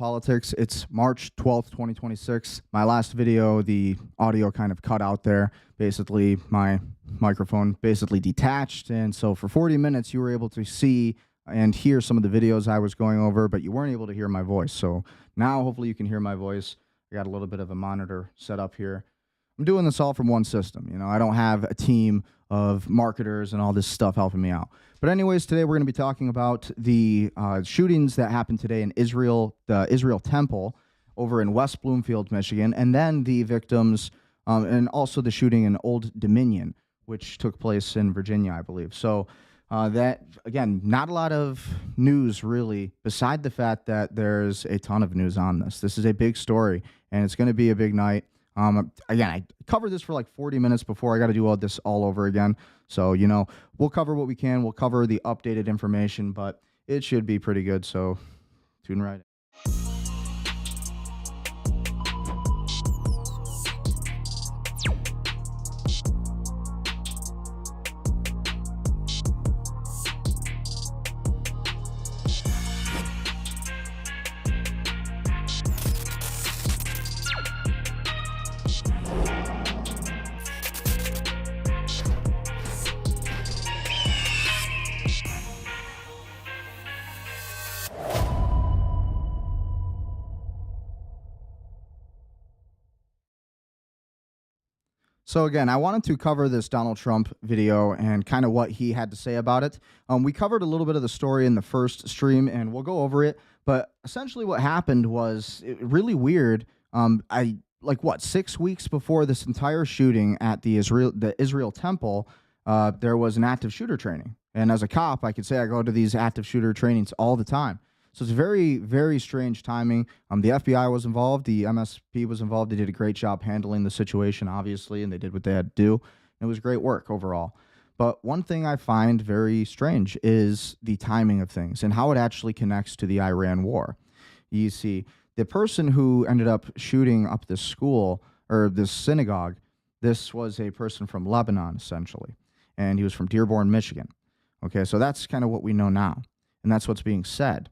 Politics. It's March 12th, 2026. My last video, the audio kind of cut out there. Basically, my microphone basically detached. And so for 40 minutes, you were able to see and hear some of the videos I was going over, but you weren't able to hear my voice. So now hopefully you can hear my voice. I got a little bit of a monitor set up here. I'm doing this all from one system. You know, I don't have a team of marketers and all this stuff helping me out. But anyways, today we're going to be talking about the shootings that happened today in Israel, the Israel Temple over in West Bloomfield, Michigan, and then the victims and also the shooting in Old Dominion, which took place in Virginia, I believe. So that, again, not a lot of news really, beside the fact that there's a ton of news on this. This is a big story, and it's going to be a big night. Again, I covered this for like 40 minutes before I got to do all this all over again. So, you know, we'll cover what we can. We'll cover the updated information, but it should be pretty good. So tune right in. So again, I wanted to cover this Donald Trump video and kind of what he had to say about it. We covered a little bit of the story in the first stream, and we'll go over it. But essentially, what happened was really weird. 6 weeks before this entire shooting at the Israel Temple, there was an active shooter training. And as a cop, I could say I go to these active shooter trainings all the time. So it's very, very strange timing. The FBI was involved. The MSP was involved. They did a great job handling the situation, obviously, and they did what they had to do. It was great work overall. But one thing I find very strange is the timing of things and how it actually connects to the Iran war. You see, the person who ended up shooting up this school or this synagogue, this was a person from Lebanon, essentially, and he was from Dearborn, Michigan. Okay, so that's kind of what we know now, and that's what's being said.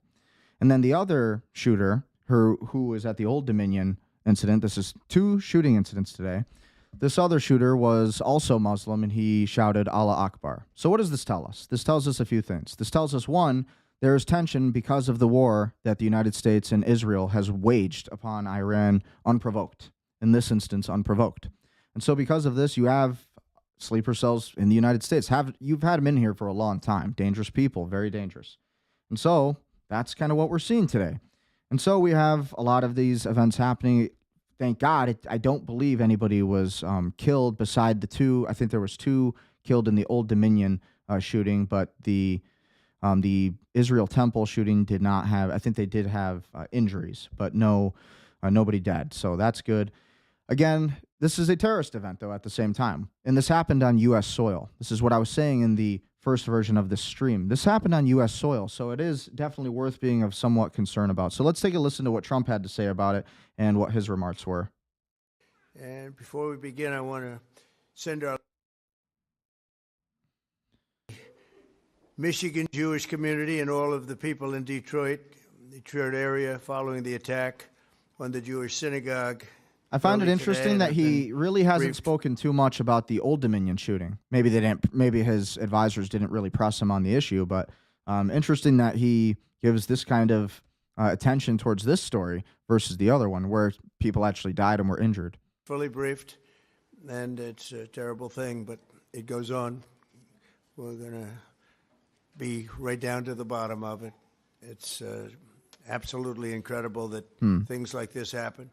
And then the other shooter, who was at the Old Dominion incident, this is 2 shooting incidents today. This other shooter was also Muslim, and he shouted Allah Akbar. So what does this tell us? This tells us a few things. This tells us, one, there is tension because of the war that the United States and Israel has waged upon Iran unprovoked. In this instance, unprovoked. And so because of this, you have sleeper cells in the United States. You've had them in here for a long time. Dangerous people, very dangerous. And so that's kind of what we're seeing today. And so we have a lot of these events happening. Thank God, I don't believe anybody was killed beside the 2. I think there was 2 killed in the Old Dominion shooting, but the Israel Temple shooting did not have, I think they did have injuries, but nobody dead. So that's good. Again, this is a terrorist event, though, at the same time. And this happened on U.S. soil. This is what I was saying in the first version of this stream. This happened on U.S. soil, so it is definitely worth being of somewhat concern about. So let's take a listen to what Trump had to say about it and what his remarks were. And before we begin, I want to send our Michigan Jewish community and all of the people in Detroit area following the attack on the Jewish synagogue. I find it interesting that he really hasn't spoken too much about the Old Dominion shooting. Maybe they didn't. Maybe his advisors didn't really press him on the issue. But interesting that he gives this kind of attention towards this story versus the other one, where people actually died and were injured. Fully briefed, and it's a terrible thing, but it goes on. We're going to be right down to the bottom of it. It's absolutely incredible that things like this happen.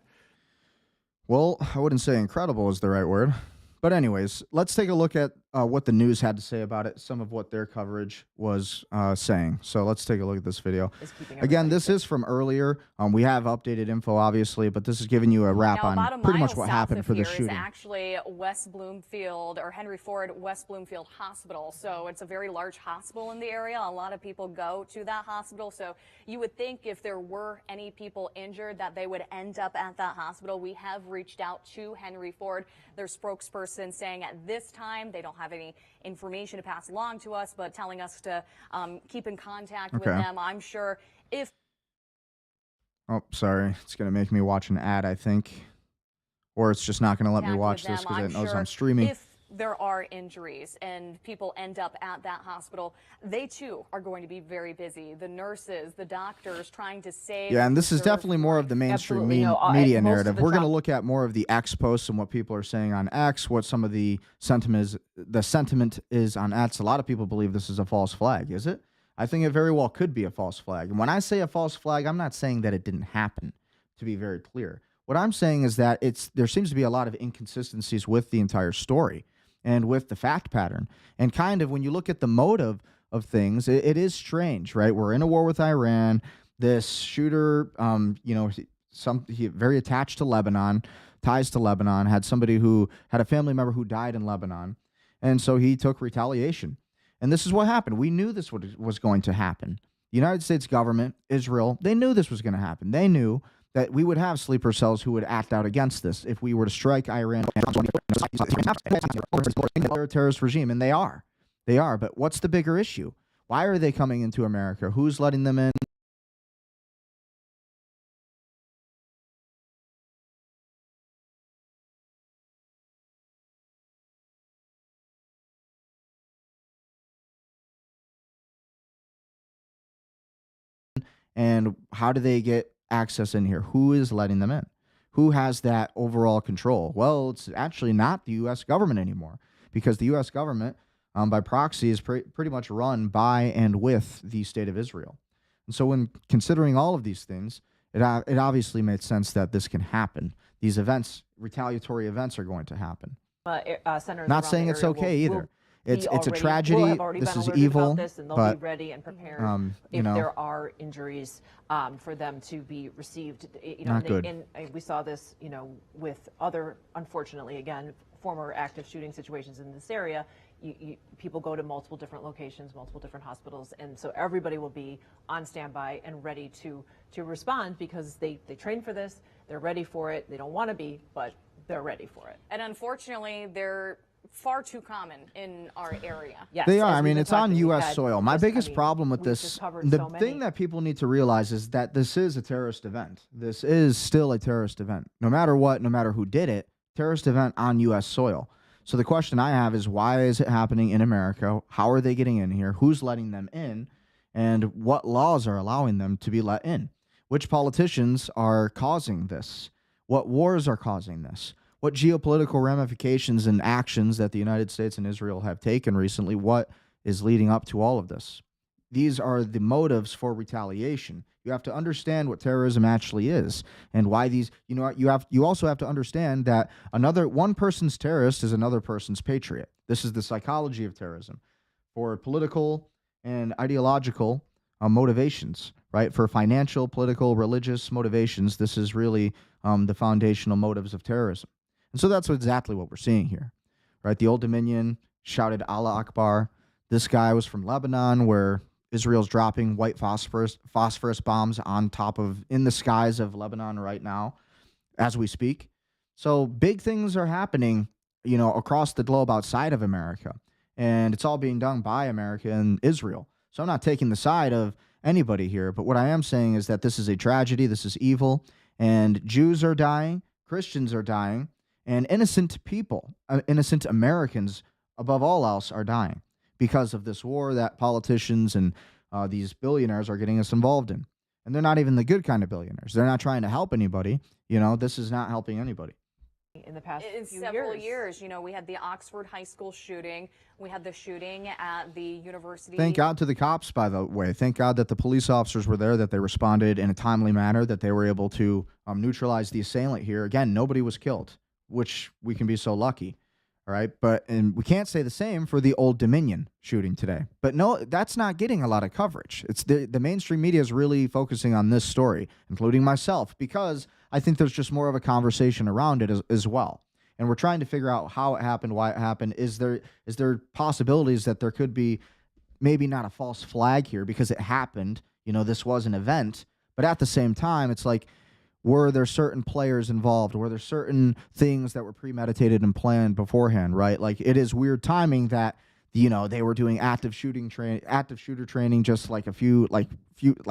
Well, I wouldn't say incredible is the right word. But anyways, let's take a look at what the news had to say about it, some of what their coverage was saying. So let's take a look at this video. Again, this is from earlier. We have updated info, obviously, but this is giving you a wrap on pretty much what happened for the shooting. Is actually West Bloomfield, or Henry Ford West Bloomfield Hospital. So it's a very large hospital in the area. A lot of people go to that hospital. So you would think if there were any people injured that they would end up at that hospital. We have reached out to Henry Ford, their spokesperson, saying at this time they don't have any information to pass along to us, but telling us to keep in contact with them. I'm sure if Oh, sorry. It's going to make me watch an ad, I think. Or it's just not going to let me Contact watch with them. this because I'm it knows sure I'm streaming. if there are injuries and people end up at that hospital, they too are going to be very busy. The nurses, the doctors trying to save. Yeah, and and this is preserve definitely more of life. the mainstream Absolutely. No, media most of narrative. the We're going to top- look at more of the X posts and what people are saying on X, what some of the sentiment is on X. A lot of people believe this is a false flag, is it? I think it very well could be a false flag. And when I say a false flag, I'm not saying that it didn't happen, to be very clear. What I'm saying is that there seems to be a lot of inconsistencies with the entire story and with the fact pattern. And kind of when you look at the motive of things, it is strange, right? We're in a war with Iran. This shooter, he very attached to Lebanon, ties to Lebanon, had somebody who had a family member who died in Lebanon. And so he took retaliation. And this is what happened. We knew this was going to happen. The United States government, Israel, they knew this was going to happen. They knew that we would have sleeper cells who would act out against this if we were to strike Iran. They're a terrorist regime, and they are. They are. But what's the bigger issue? Why are they coming into America? Who's letting them in? And how do they get access in here? Who is letting them in? Who has that overall control? Well, it's actually not the U.S. government anymore because the U.S. government, by proxy, is pretty much run by and with the state of Israel. And so, when considering all of these things, it obviously made sense that this can happen. These events, retaliatory events, are going to happen. Senators Not around saying the it's area okay either. It's a will tragedy. have already This been is alerted evil. about this, and they'll but be ready and prepared you if know, there are injuries for them to be received. Not good. And we saw this, with other, unfortunately, again, former active shooting situations in this area. People go to multiple different locations, multiple different hospitals, and so everybody will be on standby and ready to respond because they train for this, they're ready for it. They don't want to be, but they're ready for it. And unfortunately, they're far too common in our area. Yes, they are. as I we've mean, been it's on talking, we've U.S. had soil. My biggest problem with we've this, just covered the so many. thing that people need to realize is that this is a terrorist event. This is still a terrorist event. No matter what, no matter who did it, terrorist event on U.S. soil. So the question I have is, why is it happening in America? How are they getting in here? Who's letting them in? And what laws are allowing them to be let in? Which politicians are causing this? What wars are causing this? What geopolitical ramifications and actions that the United States and Israel have taken recently, what is leading up to all of this? These are the motives for retaliation. You have to understand what terrorism actually is and why these, you also have to understand that one person's terrorist is another person's patriot. This is the psychology of terrorism for political and ideological motivations, right? For financial, political, religious motivations, this is really the foundational motives of terrorism. And so that's exactly what we're seeing here, right? The Old Dominion shouted Allah Akbar. This guy was from Lebanon, where Israel's dropping white phosphorus bombs in the skies of Lebanon right now as we speak. So big things are happening, across the globe outside of America. And it's all being done by America and Israel. So I'm not taking the side of anybody here. But what I am saying is that this is a tragedy. This is evil. And Jews are dying. Christians are dying. And innocent people, innocent Americans, above all else, are dying because of this war that politicians and these billionaires are getting us involved in. And they're not even the good kind of billionaires. They're not trying to help anybody. This is not helping anybody. In the past In few several years, we had the Oxford High School shooting. We had the shooting at the university. Thank God to the cops, by the way. Thank God that the police officers were there, that they responded in a timely manner, that they were able to neutralize the assailant here. Again, nobody was killed, which we can be so lucky. All right. And we can't say the same for the Old Dominion shooting today. But no, that's not getting a lot of coverage. It's the mainstream media is really focusing on this story, including myself, because I think there's just more of a conversation around it as well. And we're trying to figure out how it happened, why it happened. Is there possibilities that there could be maybe not a false flag here because it happened? This was an event. But at the same time, it's like, were there certain players involved? Were there certain things that were premeditated and planned beforehand, right? Like, it is weird timing that They were doing active shooter training just like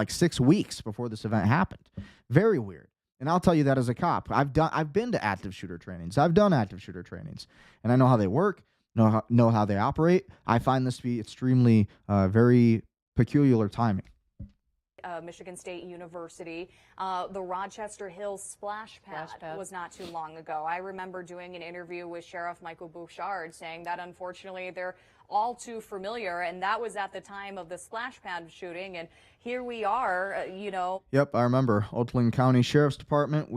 6 weeks before this event happened. Very weird. And I'll tell you that as a cop, I've been to active shooter trainings. I've done active shooter trainings, and I know how they work, know how they operate. I find this to be extremely very peculiar timing. Michigan State University. The Rochester Hills splash pad was not too long ago. I remember doing an interview with Sheriff Michael Bouchard saying that unfortunately they're all too familiar, and that was at the time of the splash pad shooting, and here we are, Yep, I remember. Oakland County Sheriff's Department,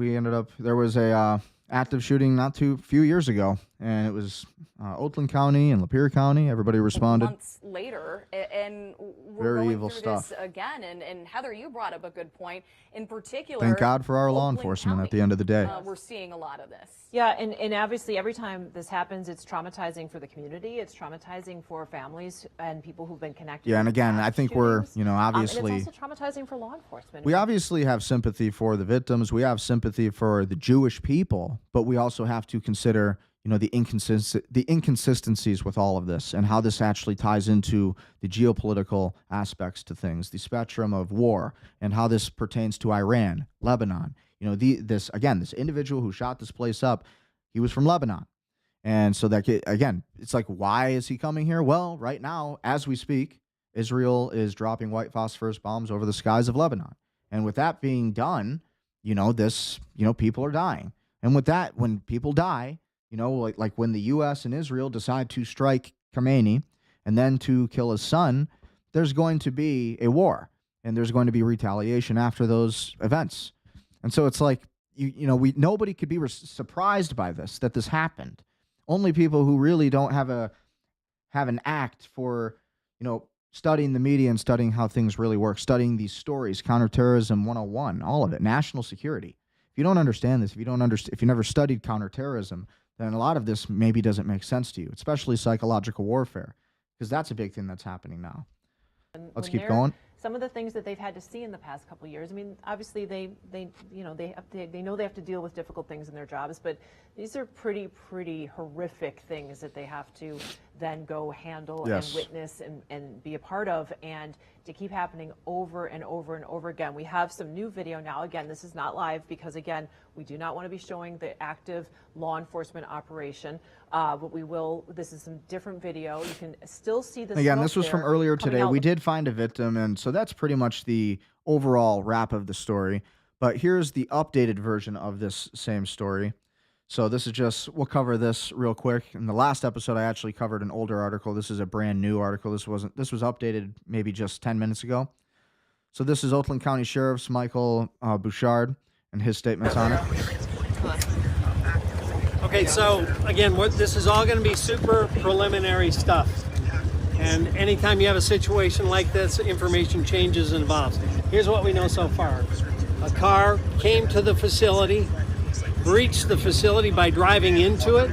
there was a active shooting not too few years ago, and it was Oakland County and Lapeer County. Everybody responded. Months later, and we're Very going evil through stuff. this again. And Heather, you brought up a good point. In particular, Thank God for our law Oakland enforcement County, at the end of the day. we're seeing a lot of this. Yeah, and obviously every time this happens, it's traumatizing for the community. It's traumatizing for families and people who've been connected. Yeah, and with again, I past think we're, shootings. obviously. And it's also traumatizing for law enforcement. We obviously have sympathy for the victims. We have sympathy for the Jewish people, but we also have to consider, the inconsistencies with all of this and how this actually ties into the geopolitical aspects to things, the spectrum of war, and how this pertains to Iran, Lebanon. This individual who shot this place up, he was from Lebanon. And so it's like, why is he coming here? Well, right now, as we speak, Israel is dropping white phosphorus bombs over the skies of Lebanon. And with that being done, people are dying. And with that, when people die, like when the U.S. and Israel decide to strike Khamenei and then to kill his son, there's going to be a war and there's going to be retaliation after those events. And so it's like, nobody could be surprised by that this happened. Only people who really don't have an act for, studying the media and studying how things really work, studying these stories, counterterrorism 101, all of it, national security. If you don't understand this, if you never studied counterterrorism, then a lot of this maybe doesn't make sense to you, especially psychological warfare, because that's a big thing that's happening now. Let's keep going. Some of the things that they've had to see in the past couple of years. I mean, obviously they know they have to deal with difficult things in their jobs, but these are pretty horrific things that they have to then go handle and witness and be a part of, and to keep happening over and over and over again. We have some new video now. Again, this is not live because, again, we do not want to be showing the active law enforcement operation, but we will. This is some different video. You can still see this. Again, this was from earlier today. We did find a victim, and so that's pretty much the overall wrap of the story. But here's the updated version of this same story. So this is we'll cover this real quick. In the last episode, I actually covered an older article. This is a brand new article. This was updated maybe just 10 minutes ago. So this is Oakland County Sheriff's Michael Bouchard and his statements on it. Okay, so again, this is all going to be super preliminary stuff. And anytime you have a situation like this, information changes and evolves. Here's what we know so far. A car came to the facility, breached the facility by driving into it,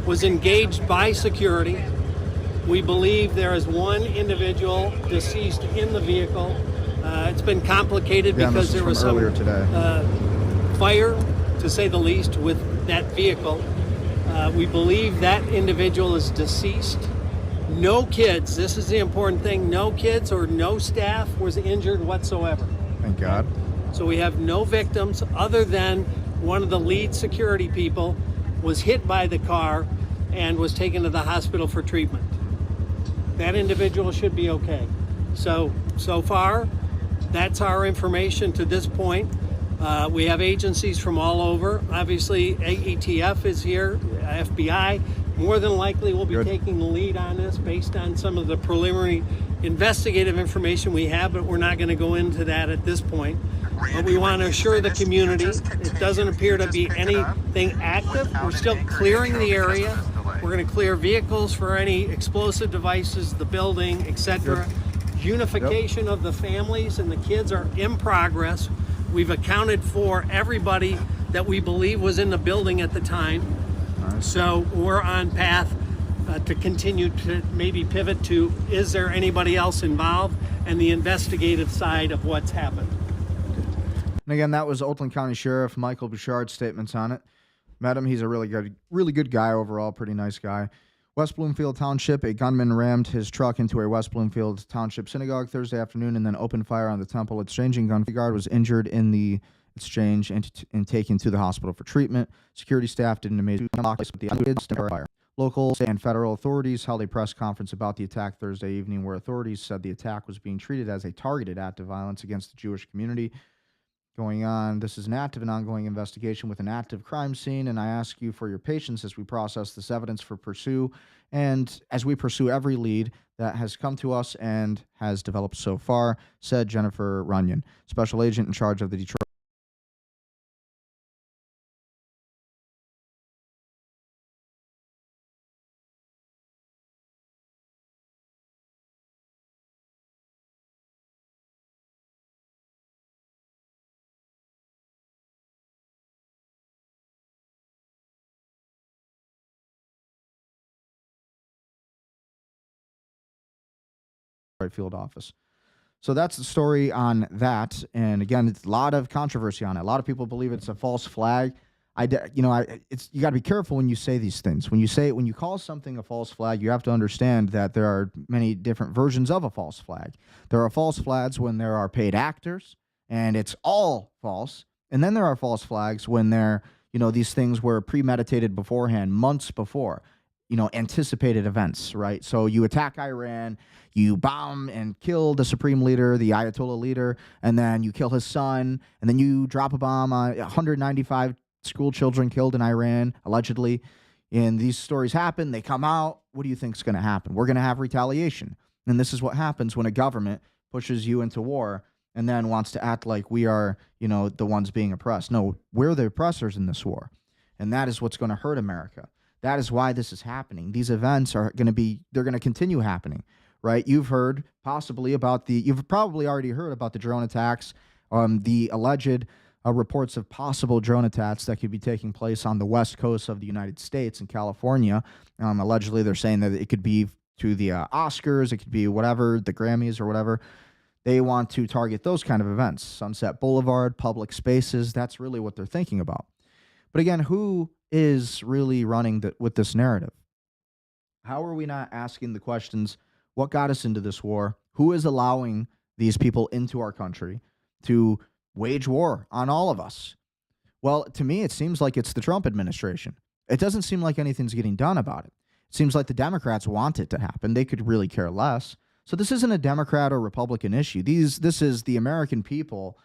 was engaged by security. We believe there is one individual deceased in the vehicle. It's been complicated because there was some fire, to say the least, with that vehicle. We believe that individual is deceased. No kids, this is the important thing, no kids or no staff was injured whatsoever. Thank God. So we have no victims other than one of the lead security people was hit by the car and was taken to the hospital for treatment. That individual should be okay. So far, that's our information to this point. We have agencies from all over. Obviously, AETF is here, FBI. More than likely, we'll be taking the lead on this based on some of the preliminary investigative information we have, but we're not going to go into that at this point. But we want to assure the community it doesn't appear to be anything active. We're still clearing the area. We're going to clear vehicles for any explosive devices, the building, etc. Unification of the families and the kids are in progress. We've accounted for everybody that we believe was in the building at the time. So we're on path to continue to maybe pivot to, is there anybody else involved, and the investigative side of what's happened. And again, that was Oakland County Sheriff Michael Bouchard's statements on it. Met him. He's a really good guy overall, pretty nice guy. West Bloomfield Township, a gunman rammed his truck into a West Bloomfield Township synagogue Thursday afternoon and then opened fire on the temple. Exchanging gun guard was injured in the exchange and taken to the hospital for treatment. Security staff did an amazing job with the fire. Local and federal authorities held a press conference about the attack Thursday evening, where authorities said the attack was being treated as a targeted act of violence against the Jewish community. Going on, this is an active and ongoing investigation with an active crime scene, and I ask you for your patience as we process this evidence and as we pursue every lead that has come to us and has developed so far, said Jennifer Runyon, special agent in charge of the Detroit field office. So that's the story on that. And again, it's a lot of controversy on it. A lot of people believe it's a false flag. You got to be careful when you say these things. When you call something a false flag, you have to understand that there are many different versions of a false flag. There are false flags when there are paid actors, and it's all false. And then there are false flags when these things were premeditated beforehand, months before. Anticipated events, right? So you attack Iran, you bomb and kill the supreme leader, the Ayatollah leader, and then you kill his son, and then you drop a bomb on 195 school children killed in Iran, allegedly. And these stories happen, they come out. What do you think is going to happen? We're going to have retaliation. And this is what happens when a government pushes you into war and then wants to act like we are, the ones being oppressed. No, we're the oppressors in this war. And that is what's going to hurt America. That is why this is happening. These events they're going to continue happening, right? You've probably already heard about the drone attacks, the alleged reports of possible drone attacks that could be taking place on the west coast of the United States in California. Allegedly, they're saying that it could be to the Oscars, it could be whatever, the Grammys or whatever. They want to target those kind of events, Sunset Boulevard, public spaces. That's really what they're thinking about. But again, who is really running with this narrative? How are we not asking the questions, what got us into this war? Who is allowing these people into our country to wage war on all of us? Well, to me, it seems like it's the Trump administration. It doesn't seem like anything's getting done about it. It seems like the Democrats want it to happen. They could really care less. So this isn't a Democrat or Republican issue. This is the American people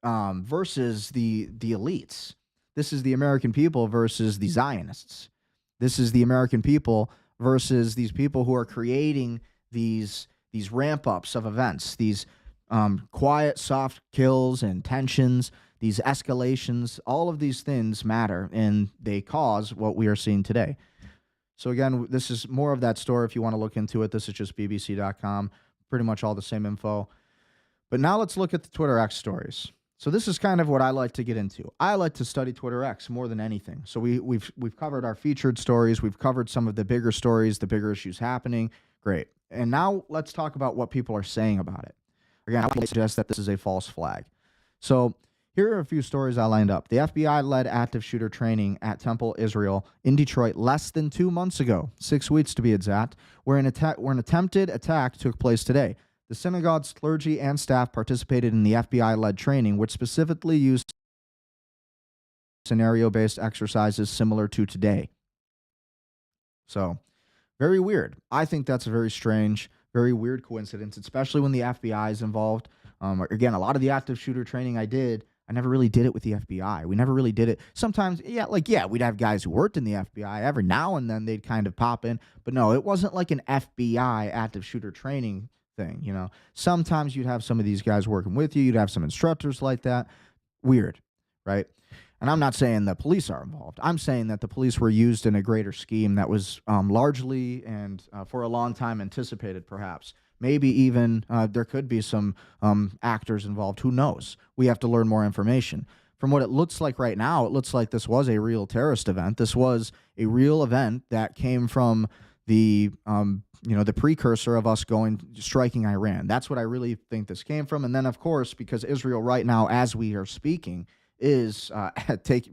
versus the elites. This is the American people versus the Zionists. This is the American people versus these people who are creating these ramp-ups of events, these quiet, soft kills and tensions, these escalations. All of these things matter, and they cause what we are seeing today. So again, this is more of that story if you want to look into it. This is just bbc.com, pretty much all the same info. But now let's look at the Twitter X stories. So this is kind of what I like to get into. I like to study Twitter X more than anything. So we've covered our featured stories. We've covered some of the bigger stories, the bigger issues happening. Great. And now let's talk about what people are saying about it. Again, I would suggest that this is a false flag. So here are a few stories I lined up. The FBI led active shooter training at Temple Israel in Detroit less than 2 months ago, 6 weeks to be exact, where an attempted attack took place today. The synagogue's clergy and staff participated in the FBI-led training, which specifically used scenario-based exercises similar to today. So, very weird. I think that's a very strange, very weird coincidence, especially when the FBI is involved. Again, a lot of the active shooter training I never really did it with the FBI. We never really did it. Sometimes, we'd have guys who worked in the FBI. Every now and then they'd kind of pop in. But no, it wasn't like an FBI active shooter training thing, Sometimes you'd have some of these guys working with you. You'd have some instructors like that. Weird, right? And I'm not saying the police are involved. I'm saying that the police were used in a greater scheme that was largely and for a long time anticipated, perhaps. Maybe even there could be some actors involved. Who knows? We have to learn more information. From what it looks like right now, it looks like this was a real terrorist event. This was a real event that came from the precursor of us striking Iran. That's what I really think this came from. And then, of course, because Israel right now, as we are speaking, is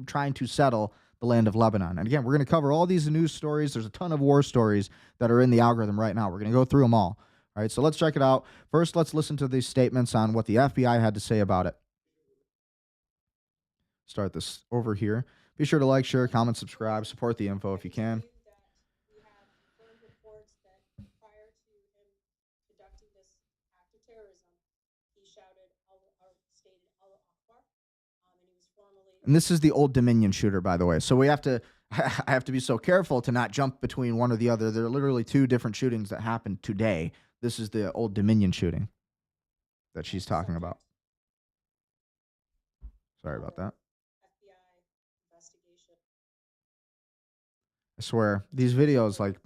trying to settle the land of Lebanon. And again, we're going to cover all these news stories. There's a ton of war stories that are in the algorithm right now. We're going to go through them all. All right, so let's check it out. First, let's listen to these statements on what the FBI had to say about it. Start this over here. Be sure to like, share, comment, subscribe, support the info if you can. And this is the Old Dominion shooter, by the way. So we have to, I have to be so careful to not jump between one or the other. There are literally two different shootings that happened today. This is the Old Dominion shooting that she's talking about. Sorry about that. I swear, these videos, like,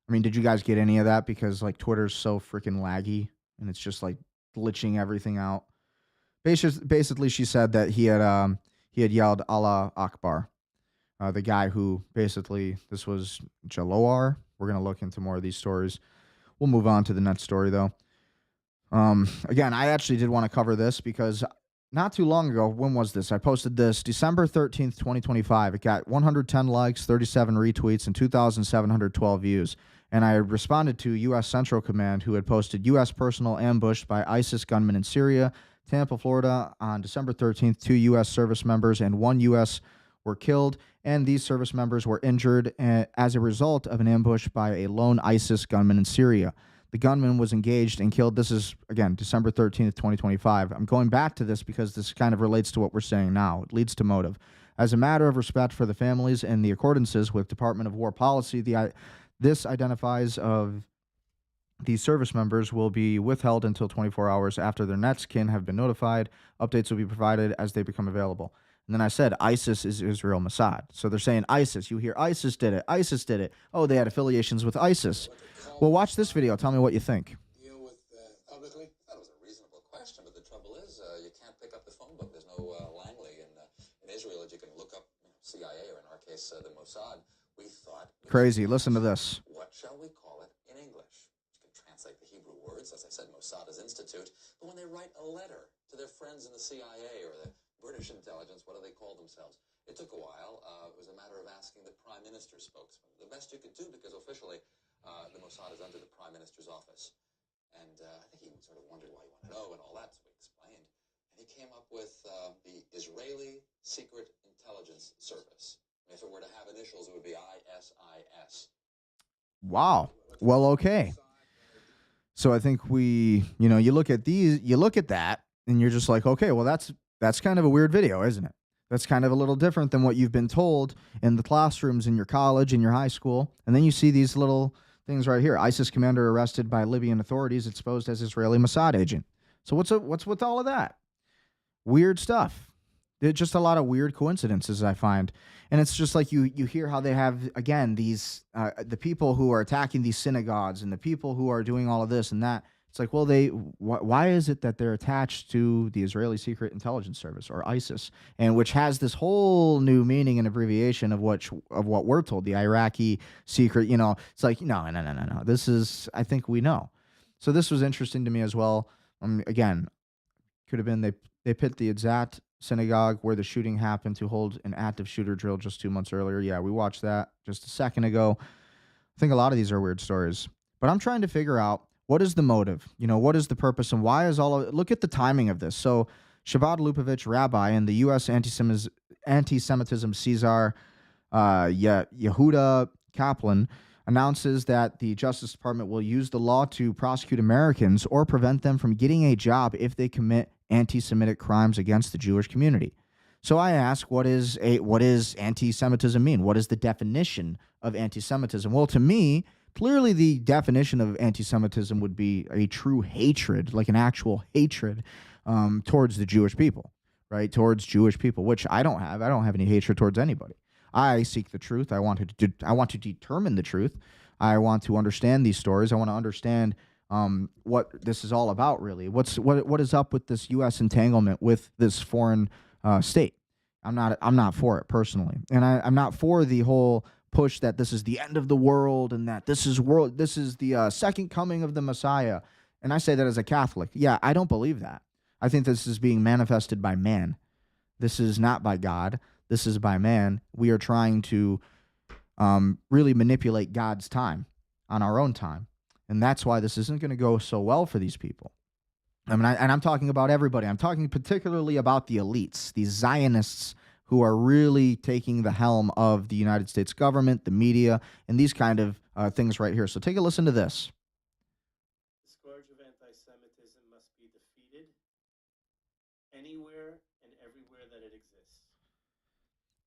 I mean, did you guys get any of that? Because, like, Twitter's so freaking laggy, and it's just, like, glitching everything out. Basically, she said that he had yelled Allah Akbar. The guy who basically, this was Jalloh. We're going to look into more of these stories. We'll move on to the next story, though. Again, I actually did want to cover this because not too long ago, when was this? I posted this December 13th, 2025. It got 110 likes, 37 retweets, and 2,712 views. And I responded to U.S. Central Command, who had posted U.S. personnel ambushed by ISIS gunmen in Syria, Tampa, Florida, on December 13th. 2 U.S. service members and 1 U.S. were killed, and these service members were injured as a result of an ambush by a lone ISIS gunman in Syria. The gunman was engaged and killed. This is, again, December 13th, 2025. I'm going back to this because this kind of relates to what we're saying now. It leads to motive. As a matter of respect for the families and the accordances with Department of War policy, this identifies of these service members will be withheld until 24 hours after their next kin have been notified. Updates will be provided as they become available. And then I said, ISIS is Israel Mossad. So they're saying ISIS. You hear ISIS did it. ISIS did it. Oh, they had affiliations with ISIS. Well, watch this video. Tell me what you think. Deal with publicly? That was a reasonable question, but the trouble is you can't pick up the phone book. There's no Langley in Israel that you can look up CIA or in our case the Mossad. We thought crazy. Listen to this. What shall we call it in English? You can translate the Hebrew words, as I said, Mossad is institute. But when they write a letter to their friends in the CIA or the British intelligence, what do they call themselves? It took a while. It was a matter of asking the Prime Minister's spokesman. The best you could do, because officially the Mossad is under the Prime Minister's office. And I think he sort of wondered why he wanted to know and all that, so we explained. And he came up with the Israeli Secret Intelligence Service. If it were to have initials, it would be ISIS. Wow. Well, okay. So I think you look at these, you look at that, and you're just like, okay, well, that's kind of a weird video, isn't it? That's kind of a little different than what you've been told in the classrooms in your college, in your high school. And then you see these little things right here. ISIS commander arrested by Libyan authorities, exposed as Israeli Mossad agent. So what's with all of that? Weird stuff. There's just a lot of weird coincidences, I find. And it's just like you hear how they have, again, these the people who are attacking these synagogues and the people who are doing all of this and that. It's like, well, why is it that they're attached to the Israeli Secret Intelligence Service, or ISIS, and which has this whole new meaning and abbreviation of what we're told, the Iraqi secret, it's like, no. This is, I think we know. So this was interesting to me as well. Again, could have been they pit the exact synagogue where the shooting happened to hold an active shooter drill just 2 months earlier. Yeah, we watched that just a second ago. I think a lot of these are weird stories, but I'm trying to figure out, what is the motive? What is the purpose, and why is look at the timing of this. So Shabbat Lupovich, rabbi, and the U.S. anti-Semitism Caesar Yehuda Kaplan announces that the Justice Department will use the law to prosecute Americans or prevent them from getting a job if they commit anti-Semitic crimes against the Jewish community. So I ask, what does anti-Semitism mean? What is the definition of anti-Semitism? Well, to me, clearly the definition of anti-Semitism would be a true hatred, like an actual hatred towards the Jewish people, right? Towards Jewish people, which I don't have. I don't have any hatred towards anybody. I seek the truth. I want to determine the truth. I want to understand these stories. I want to understand what this is all about, really. What is up with this U.S. entanglement with this foreign state? I'm not for it personally, and I'm not for the whole push that this is the end of the world and that this is the second coming of the Messiah. And I say that as a Catholic. Yeah, I don't believe that. I think this is being manifested by man. This is not by God. This is by man. We are trying to really manipulate God's time on our own time. And that's why this isn't going to go so well for these people. I mean, I'm talking about everybody. I'm talking particularly about the elites, these Zionists who are really taking the helm of the United States government, the media, and these kind of things right here. So take a listen to this. The scourge of anti-Semitism must be defeated anywhere and everywhere that it exists.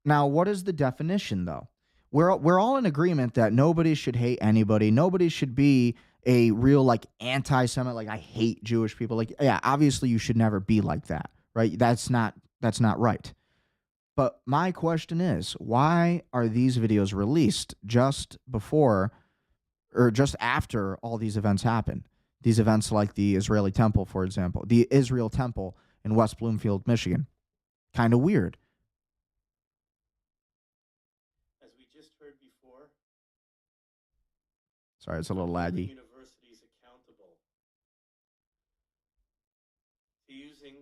Now, what is the definition, though? We're all in agreement that nobody should hate anybody. Nobody should be a real like anti-Semite, like I hate Jewish people. Like, yeah, obviously you should never be like that, right? That's not right. But my question is, why are these videos released just before or just after all these events happen? These events like the Israeli temple, for example, the Israel temple in West Bloomfield, Michigan. Kind of weird. As we just heard before, Sorry, it's a little laggy. Universities accountable to using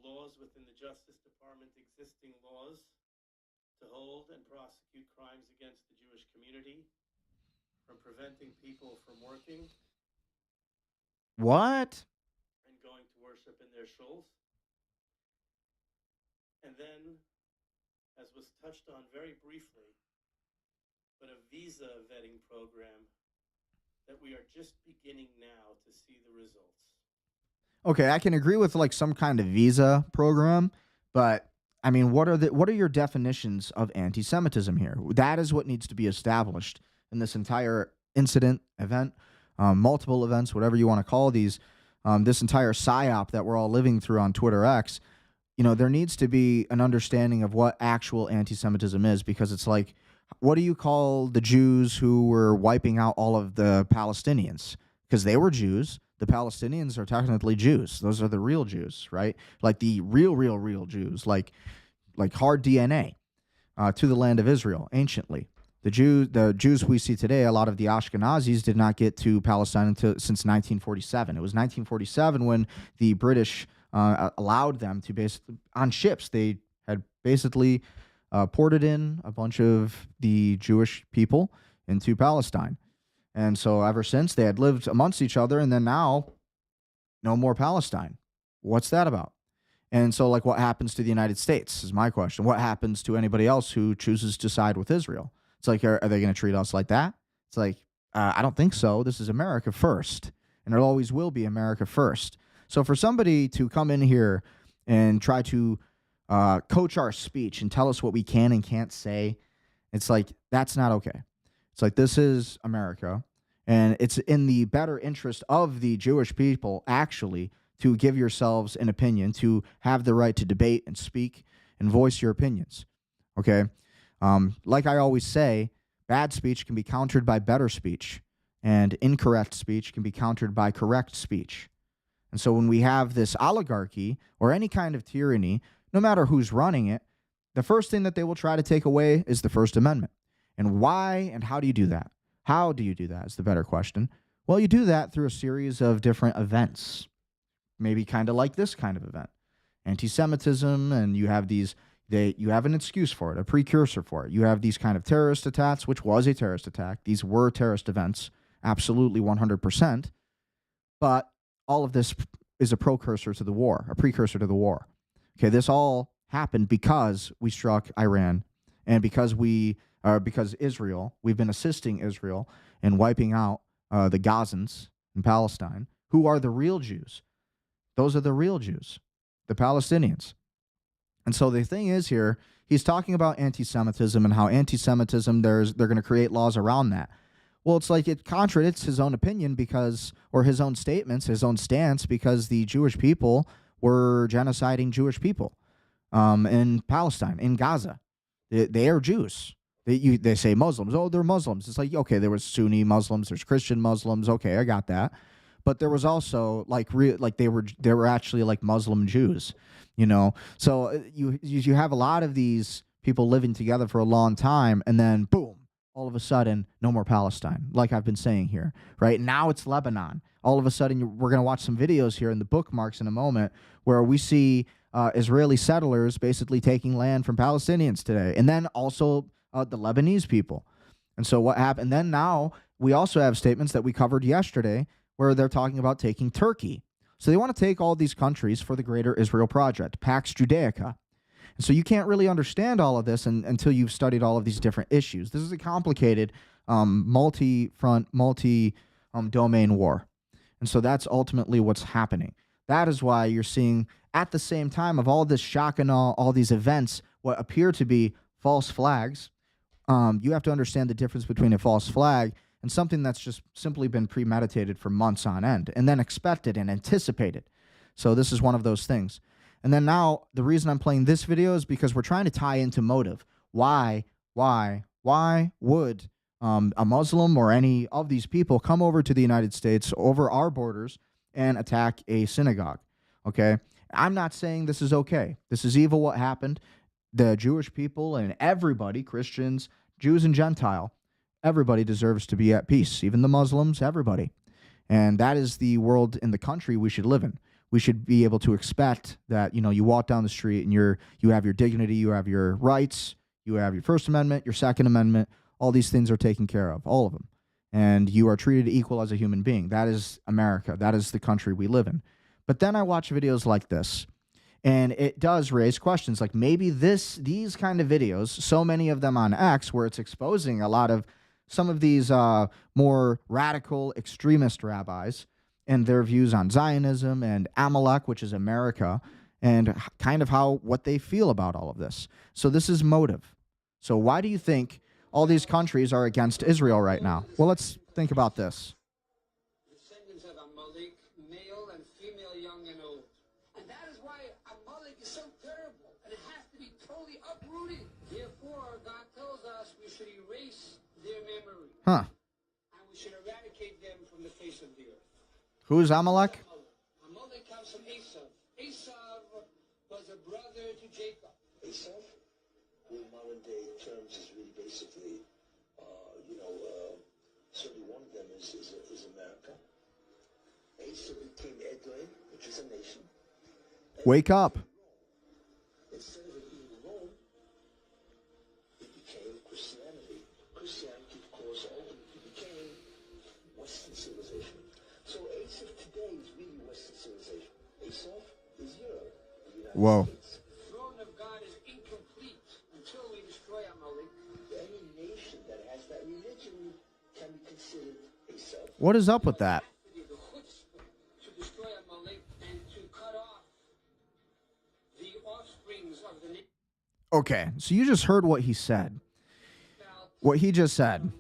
laws within the Justice Department, existing laws, to hold and prosecute crimes against the Jewish community, from preventing people from working What? and going to worship in their shuls. And then, as was touched on very briefly, but a visa vetting program that we are just beginning now to see the results. Okay, I can agree with like some kind of visa program, but I mean, what are your definitions of anti-Semitism here? That is what needs to be established in this entire incident, event, multiple events, whatever you want to call these, this entire psyop that we're all living through on Twitter X. You know, there needs to be an understanding of what actual anti-Semitism is, because it's like, what do you call the Jews who were wiping out all of the Palestinians? Because they were Jews. The Palestinians are technically Jews. Those are the real Jews, right? Like the real Jews, like hard DNA to the land of Israel anciently. The Jews we see today, a lot of the Ashkenazis did not get to Palestine since 1947. It was 1947 when the British allowed them to basically, on ships, they had basically ported in a bunch of the Jewish people into Palestine. And so ever since, they had lived amongst each other, and then now, no more Palestine. What's that about? And so, like, what happens to the United States is my question. What happens to anybody else who chooses to side with Israel? It's like, are they going to treat us like that? It's like, I don't think so. This is America first, and it always will be America first. So for somebody to come in here and try to coach our speech and tell us what we can and can't say, it's like, that's not okay. It's like, this is America, and it's in the better interest of the Jewish people, actually, to give yourselves an opinion, to have the right to debate and speak and voice your opinions, okay? Like I always say, bad speech can be countered by better speech, and incorrect speech can be countered by correct speech. And so when we have this oligarchy or any kind of tyranny, no matter who's running it, the first thing that they will try to take away is the First Amendment. And why and how do you do that? How do you do that is the better question. Well, you do that through a series of different events, maybe kind of like this kind of event. Anti-Semitism, and you have these, you have an excuse for it, a precursor for it. You have these kind of terrorist attacks, which was a terrorist attack. These were terrorist events, absolutely 100%. But all of this is a precursor to the war, Okay, this all happened because we struck Iran, and because Israel, we've been assisting Israel in wiping out the Gazans in Palestine, who are the real Jews. Those are the real Jews, the Palestinians. And so the thing is here, he's talking about anti-Semitism and how anti-Semitism, they're going to create laws around that. Well, it's like it contradicts his own opinion or his own statements, his own stance, because the Jewish people were genociding Jewish people in Palestine, in Gaza. They are Jews. They say Muslims. Oh, they're Muslims. It's like, okay, there was Sunni Muslims, there's Christian Muslims. Okay, I got that. But there was also they were actually like Muslim Jews, you know. So you have a lot of these people living together for a long time, and then boom, all of a sudden, no more Palestine, like I've been saying here, right? Now it's Lebanon. All of a sudden, we're going to watch some videos here in the bookmarks in a moment where we see Israeli settlers basically taking land from Palestinians today, and then also the Lebanese people. And so what happened? And then now we also have statements that we covered yesterday where they're talking about taking Turkey. So they want to take all these countries for the Greater Israel Project, Pax Judaica. And so you can't really understand all of this until you've studied all of these different issues. This is a complicated, multi-front, multi-domain war. And so that's ultimately what's happening. That is why you're seeing, at the same time of all this shock and all these events, what appear to be false flags. You have to understand the difference between a false flag and something that's just simply been premeditated for months on end and then expected and anticipated. So this is one of those things. And then now the reason I'm playing this video is because we're trying to tie into motive. Why would a Muslim or any of these people come over to the United States over our borders and attack a synagogue? Okay. I'm not saying this is okay. This is evil what happened. The Jewish people and everybody, Christians, Jews and Gentile, everybody deserves to be at peace, even the Muslims, everybody. And that is the world in the country we should live in. We should be able to expect that, you walk down the street and you have your dignity, you have your rights, you have your First Amendment, your Second Amendment, all these things are taken care of, all of them. And you are treated equal as a human being. That is America. That is the country we live in. But then I watch videos like this, and it does raise questions like maybe these kind of videos, so many of them on X, where it's exposing some of these more radical extremist rabbis and their views on Zionism and Amalek, which is America, and kind of what they feel about all of this. So this is motive. So why do you think all these countries are against Israel right now? Well, let's think about this. Descendants of Amalek, male and female, young and old. And that is why Amalek is so terrible, and it has to be totally uprooted. Therefore, God tells us we should erase their memory. Huh. And we should eradicate them from the face of the earth. Who's Amalek? Amalek comes from Esau. Esau was a brother to Jacob. Esau, in modern day terms, is really basically, certainly one of them is America. Esau became Edom, which is a nation. Wake up. Instead of it being Rome, it became Christianity. Christianity, of course, ultimately became Western civilization. So Esau today is really Western civilization. Esau is Europe. The United Whoa. States. The throne of God is incomplete until we destroy Amalek. Any nation that has that religion can be considered Esau. What is up with that? The chutzpah to destroy Amalek and to cut off the offsprings of the nation. Okay, so you just heard what he said. What he just said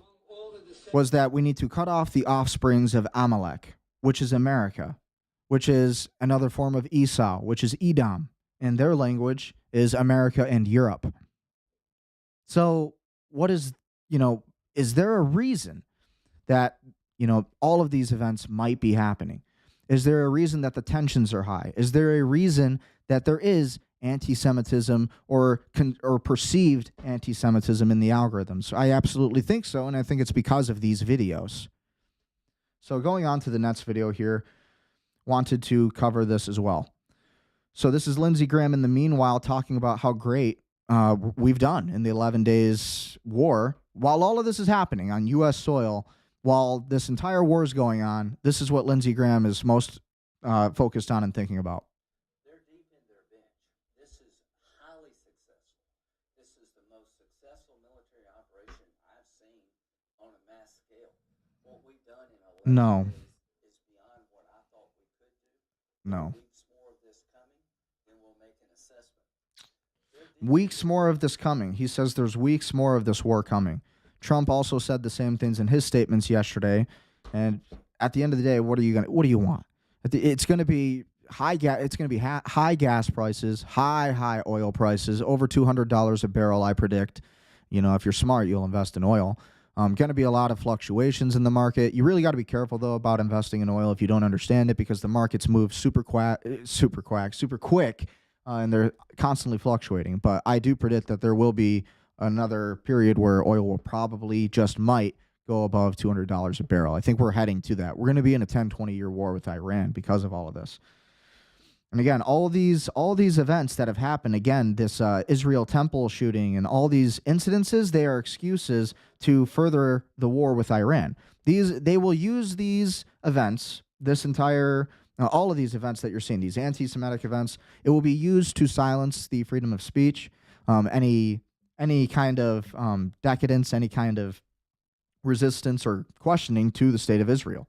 was that we need to cut off the offsprings of Amalek, which is America, which is another form of Esau, which is Edom, and their language is America and Europe. So what is there a reason that, all of these events might be happening? Is there a reason that the tensions are high? Is there a reason that there is anti-Semitism or perceived anti-Semitism in the algorithms? I absolutely think so, and I think it's because of these videos. So going on to the next video here, wanted to cover this as well. So this is Lindsey Graham in the meanwhile talking about how great we've done in the 11 days war. While all of this is happening on U.S. soil, while this entire war is going on, this is what Lindsey Graham is most focused on and thinking about. They're deep in their bench. This is highly successful. This is the most successful military operation I've seen on a mass scale. What we've done in 11 No. days is beyond what I thought we could do. No. Weeks more of this coming, then we'll make an assessment. Weeks more of this coming. He says there's weeks more of this war coming. Trump also said the same things in his statements yesterday. And at the end of the day, what do you want? It's going to be high gas. It's going to be high gas prices, high oil prices, over $200 a barrel. I predict. If you're smart, you'll invest in oil. Going to be a lot of fluctuations in the market. You really got to be careful though about investing in oil if you don't understand it, because the markets move super quick, and they're constantly fluctuating. But I do predict that there will be another period where oil will probably might go above $200 a barrel. I think we're heading to that. We're going to be in a 10, 20-year war with Iran because of all of this. And again, all these events that have happened, again, this Israel temple shooting and all these incidences, they are excuses to further the war with Iran. They will use these events, this entire all of these events that you're seeing, these anti-Semitic events, it will be used to silence the freedom of speech, any kind of decadence, any kind of resistance or questioning to the state of Israel.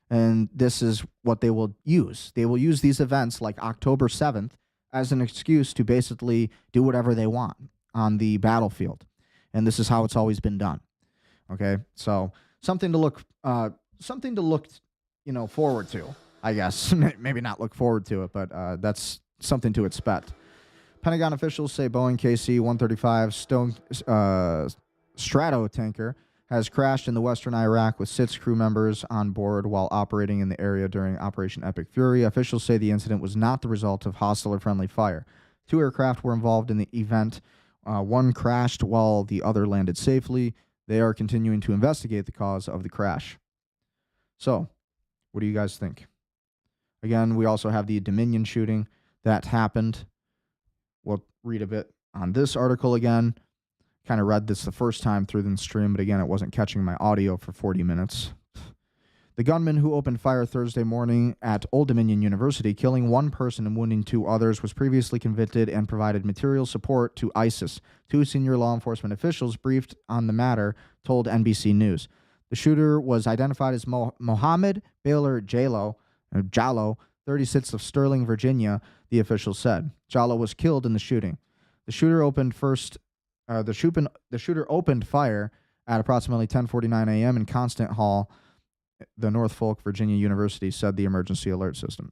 And this is what they will use. They will use these events like October 7th as an excuse to basically do whatever they want on the battlefield. And this is how it's always been done. Okay? So something to look forward to, I guess. Maybe not look forward to it, but that's something to expect. Pentagon officials say Boeing KC-135 Strato tanker has crashed in the western Iraq with 6 crew members on board while operating in the area during Operation Epic Fury. Officials say the incident was not the result of hostile or friendly fire. 2 aircraft were involved in the event. One crashed while the other landed safely. They are continuing to investigate the cause of the crash. So, what do you guys think? Again, we also have the Dominion shooting that happened. We'll read a bit on this article again. Kind of read this the first time through the stream, but again, it wasn't catching my audio for 40 minutes. The gunman who opened fire Thursday morning at Old Dominion University, killing 1 person and wounding 2 others, was previously convicted and provided material support to ISIS. 2 senior law enforcement officials briefed on the matter told NBC News. The shooter was identified as Mohamed Bailor Jalloh, 36 of Sterling, Virginia, the officials said. Jalloh was killed in the shooting. The shooter opened fire at approximately 10:49 a.m. in Constant Hall, the Norfolk, Virginia University, said the emergency alert system.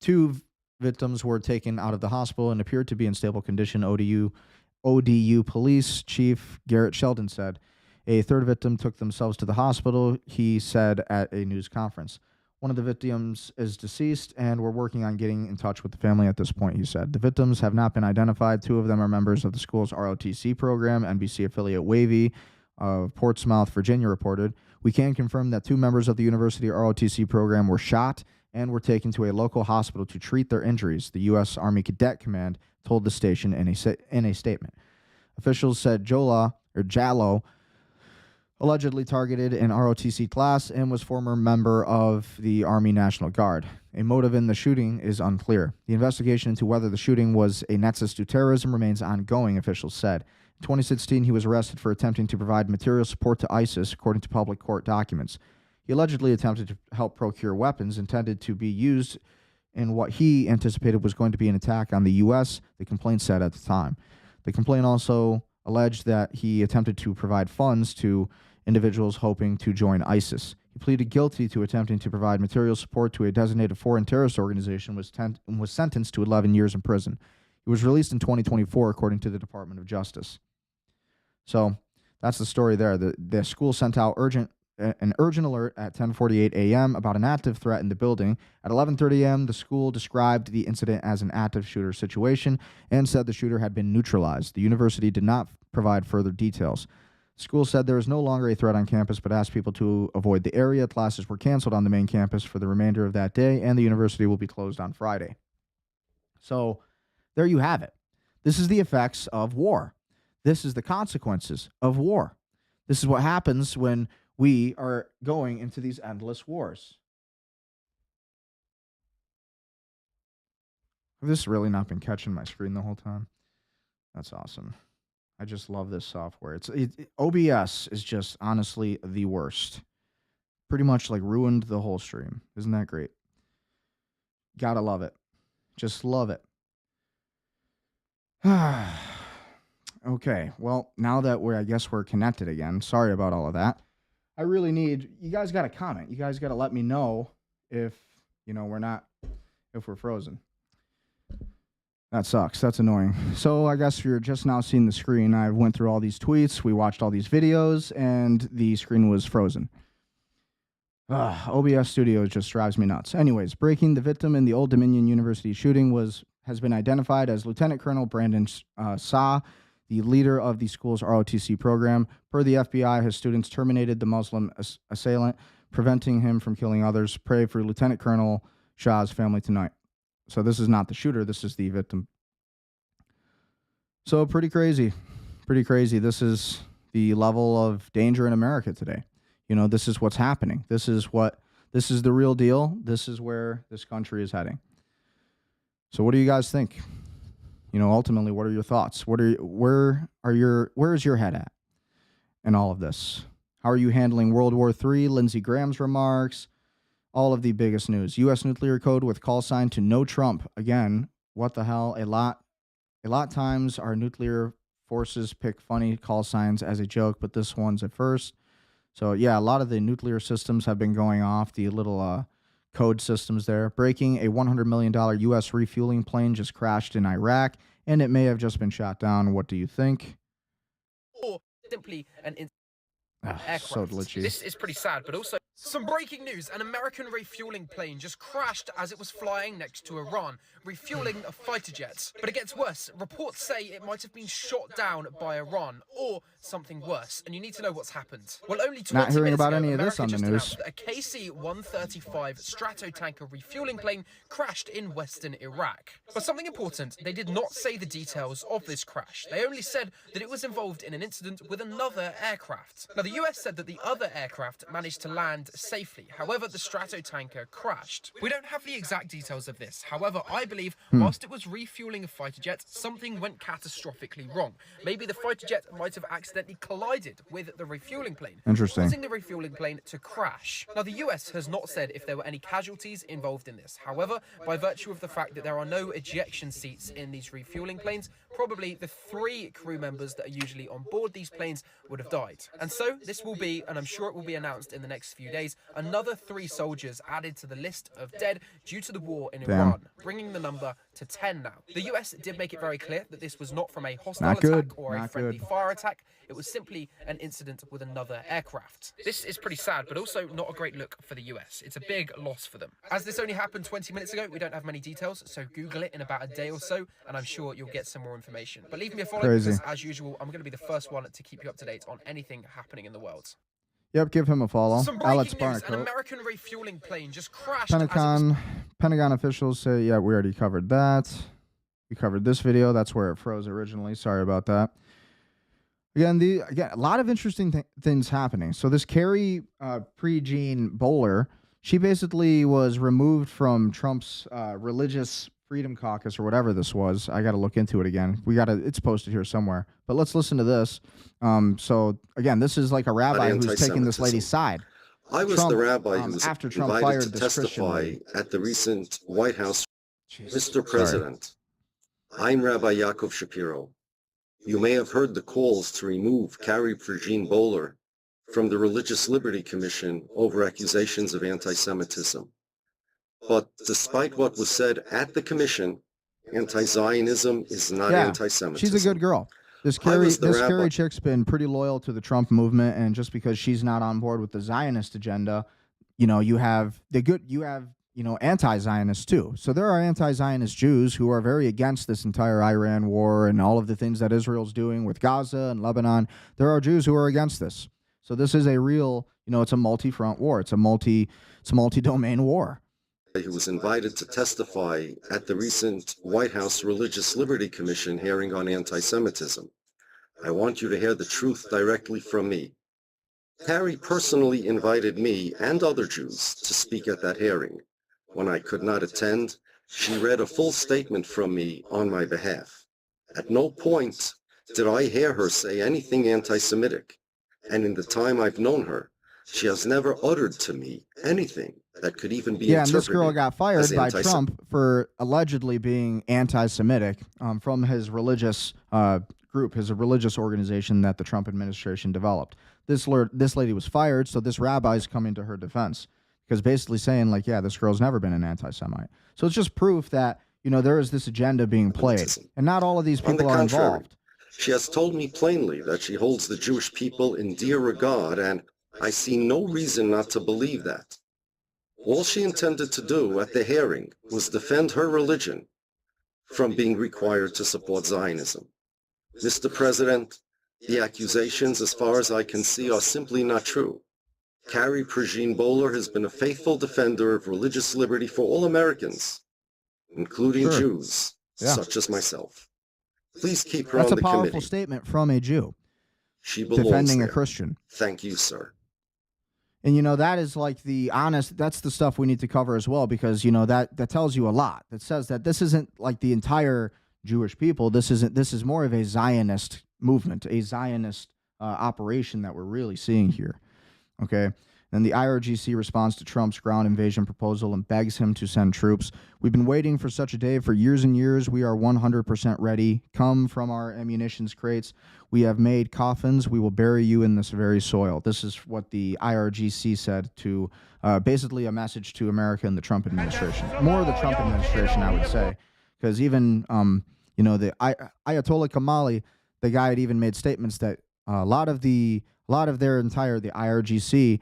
2 victims were taken out of the hospital and appeared to be in stable condition, ODU Police Chief Garrett Sheldon said. A 3rd victim took themselves to the hospital, he said at a news conference. One of the victims is deceased, and we're working on getting in touch with the family at this point, he said. The victims have not been identified. 2 of them are members of the school's ROTC program, NBC affiliate Wavy of Portsmouth, Virginia, reported. We can confirm that 2 members of the university ROTC program were shot and were taken to a local hospital to treat their injuries, the U.S. Army Cadet Command told the station in a statement. Officials said Jalloh allegedly targeted an ROTC class and was former member of the Army National Guard. A motive in the shooting is unclear. The investigation into whether the shooting was a nexus to terrorism remains ongoing, officials said. In 2016, he was arrested for attempting to provide material support to ISIS, according to public court documents. He allegedly attempted to help procure weapons intended to be used in what he anticipated was going to be an attack on the U.S., the complaint said at the time. The complaint also alleged that he attempted to provide funds to individuals hoping to join ISIS. He pleaded guilty to attempting to provide material support to a designated foreign terrorist organization and was sentenced to 11 years in prison. He was released in 2024, according to the Department of Justice. So that's the story there. The school sent out an urgent alert at 10:48 a.m. about an active threat in the building. At 11:30 a.m., the school described the incident as an active shooter situation and said the shooter had been neutralized. The university did not provide further details. School said there is no longer a threat on campus, but asked people to avoid the area. Classes were canceled on the main campus for the remainder of that day, and the university will be closed on Friday. So there you have it. This is the effects of war. This is the consequences of war. This is what happens when we are going into these endless wars. Have this really not been catching my screen the whole time? That's awesome. I just love this software. OBS is just honestly the worst. Pretty much like ruined the whole stream. Isn't that great? Gotta love it. Just love it. Okay, well, now that I guess we're connected again. Sorry about all of that. I really need, you guys got to comment. You guys got to let me know if we're frozen. That sucks. That's annoying. So I guess you're just now seeing the screen. I went through all these tweets. We watched all these videos, and the screen was frozen. OBS Studios just drives me nuts. Anyways, breaking, the victim in the Old Dominion University shooting has been identified as Lieutenant Colonel Brandon Saw, the leader of the school's ROTC program. Per the FBI, his students terminated the Muslim assailant, preventing him from killing others. Pray for Lieutenant Colonel Shah's family tonight. So this is not the shooter. This is the victim. So pretty crazy. Pretty crazy. This is the level of danger in America today. This is what's happening. This is the real deal. This is where this country is heading. So what do you guys think? Ultimately, what are your thoughts? Where is your head at in all of this? How are you handling World War III, Lindsey Graham's remarks, all of the biggest news? U.S. nuclear code with call sign to no Trump. Again, what the hell? A lot times our nuclear forces pick funny call signs as a joke, but this one's at first. So yeah, a lot of the nuclear systems have been going off, the little code systems there. Breaking, a $100 million U.S. refueling plane just crashed in Iraq, and it may have just been shot down. What do you think? Or simply an aircraft. So glitchy. This is pretty sad, but also some breaking news. An American refueling plane just crashed as it was flying next to Iran, refueling a fighter jet. But it gets worse. Reports say it might have been shot down by Iran or something worse, and you need to know what's happened. Well, only 20 Not hearing minutes about ago, any of America this on the just news. announced that a KC-135 Stratotanker refueling plane crashed in western Iraq. But something important, they did not say the details of this crash. They only said that it was involved in an incident with another aircraft. Now, the US said that the other aircraft managed to land safely. However, the Stratotanker crashed. We don't have the exact details of this. However, I believe whilst it was refueling a fighter jet, something went catastrophically wrong. Maybe the fighter jet might have accidentally collided with the refueling plane, Interesting. causing the refueling plane to crash. Now, the US has not said if there were any casualties involved in this. However, by virtue of the fact that there are no ejection seats in these refueling planes, probably the 3 crew members that are usually on board these planes would have died. And so this will be, and I'm sure it will be announced in the next few days, another 3 soldiers added to the list of dead due to the war in Iran, bringing the number to 10 now. The US did make it very clear that this was not from a hostile attack or a friendly fire attack. It was simply an incident with another aircraft. This is pretty sad, but also not a great look for the US. It's a big loss for them. As this only happened 20 minutes ago, we don't have many details, so Google it in about a day or so, and I'm sure you'll get some more information. But leave me a follow, because as usual, I'm going to be the first one to keep you up to date on anything happening in the world. Yep, give him a follow. Some breaking news, an American refueling plane just crashed. Pentagon officials say, yeah, we already covered that. We covered this video. That's where it froze originally. Sorry about that. Again, a lot of interesting things happening. So this Carrie Prejean Bowler, she basically was removed from Trump's religious Freedom Caucus or whatever this was. I got to look into it again. It's posted here somewhere. But let's listen to this. So again, this is like a rabbi who's taking this lady's side. I was the rabbi who was after Trump invited fired to this testify at the recent White House. Mr. President, I'm Rabbi Yaakov Shapiro. You may have heard the calls to remove Carrie Prejean Bowler from the Religious Liberty Commission over accusations of anti-Semitism. But despite what was said at the commission, anti-Zionism is not anti-Semitism. She's a good girl. This Carrie chick's been pretty loyal to the Trump movement, and just because she's not on board with the Zionist agenda, you have anti-Zionists too. So there are anti-Zionist Jews who are very against this entire Iran war and all of the things that Israel's doing with Gaza and Lebanon. There are Jews who are against this. So this is a real, it's a multi-front war. It's a multi-domain war. Who was invited to testify at the recent White House Religious Liberty Commission hearing on anti-Semitism. I want you to hear the truth directly from me. Carrie personally invited me and other Jews to speak at that hearing. When I could not attend, she read a full statement from me on my behalf. At no point did I hear her say anything anti-Semitic, and in the time I've known her, she has never uttered to me anything that could even be interpreted. And this girl got fired by Trump for allegedly being anti-Semitic from his religious group, his religious organization that the Trump administration developed. This lady was fired, so this rabbi's coming to her defense because basically saying this girl's never been an anti-Semite. So it's just proof that there is this agenda being played, and not all of these people are involved. She has told me plainly that she holds the Jewish people in dear regard, and I see no reason not to believe that. All she intended to do at the hearing was defend her religion from being required to support Zionism. Mr. President, the accusations, as far as I can see, are simply not true. Carrie Prejean Bowler has been a faithful defender of religious liberty for all Americans. including Sure. Jews, Yeah. such as myself. Please keep her That's on a the powerful committee. statement from a Jew She belongs defending there. a Christian. Thank you, sir. And, that is like that's the stuff we need to cover as well, because, that tells you a lot. That says that this isn't like the entire Jewish people. This is more of a Zionist movement, a Zionist operation that we're really seeing here. Okay. Then the IRGC responds to Trump's ground invasion proposal and begs him to send troops. We've been waiting for such a day for years and years. We are 100% ready. Come from our ammunitions crates. We have made coffins. We will bury you in this very soil. This is what the IRGC said to basically a message to America and the Trump administration. More of the Trump administration, I would say, because even the Ayatollah Kamali, the guy had even made statements that a lot of the IRGC,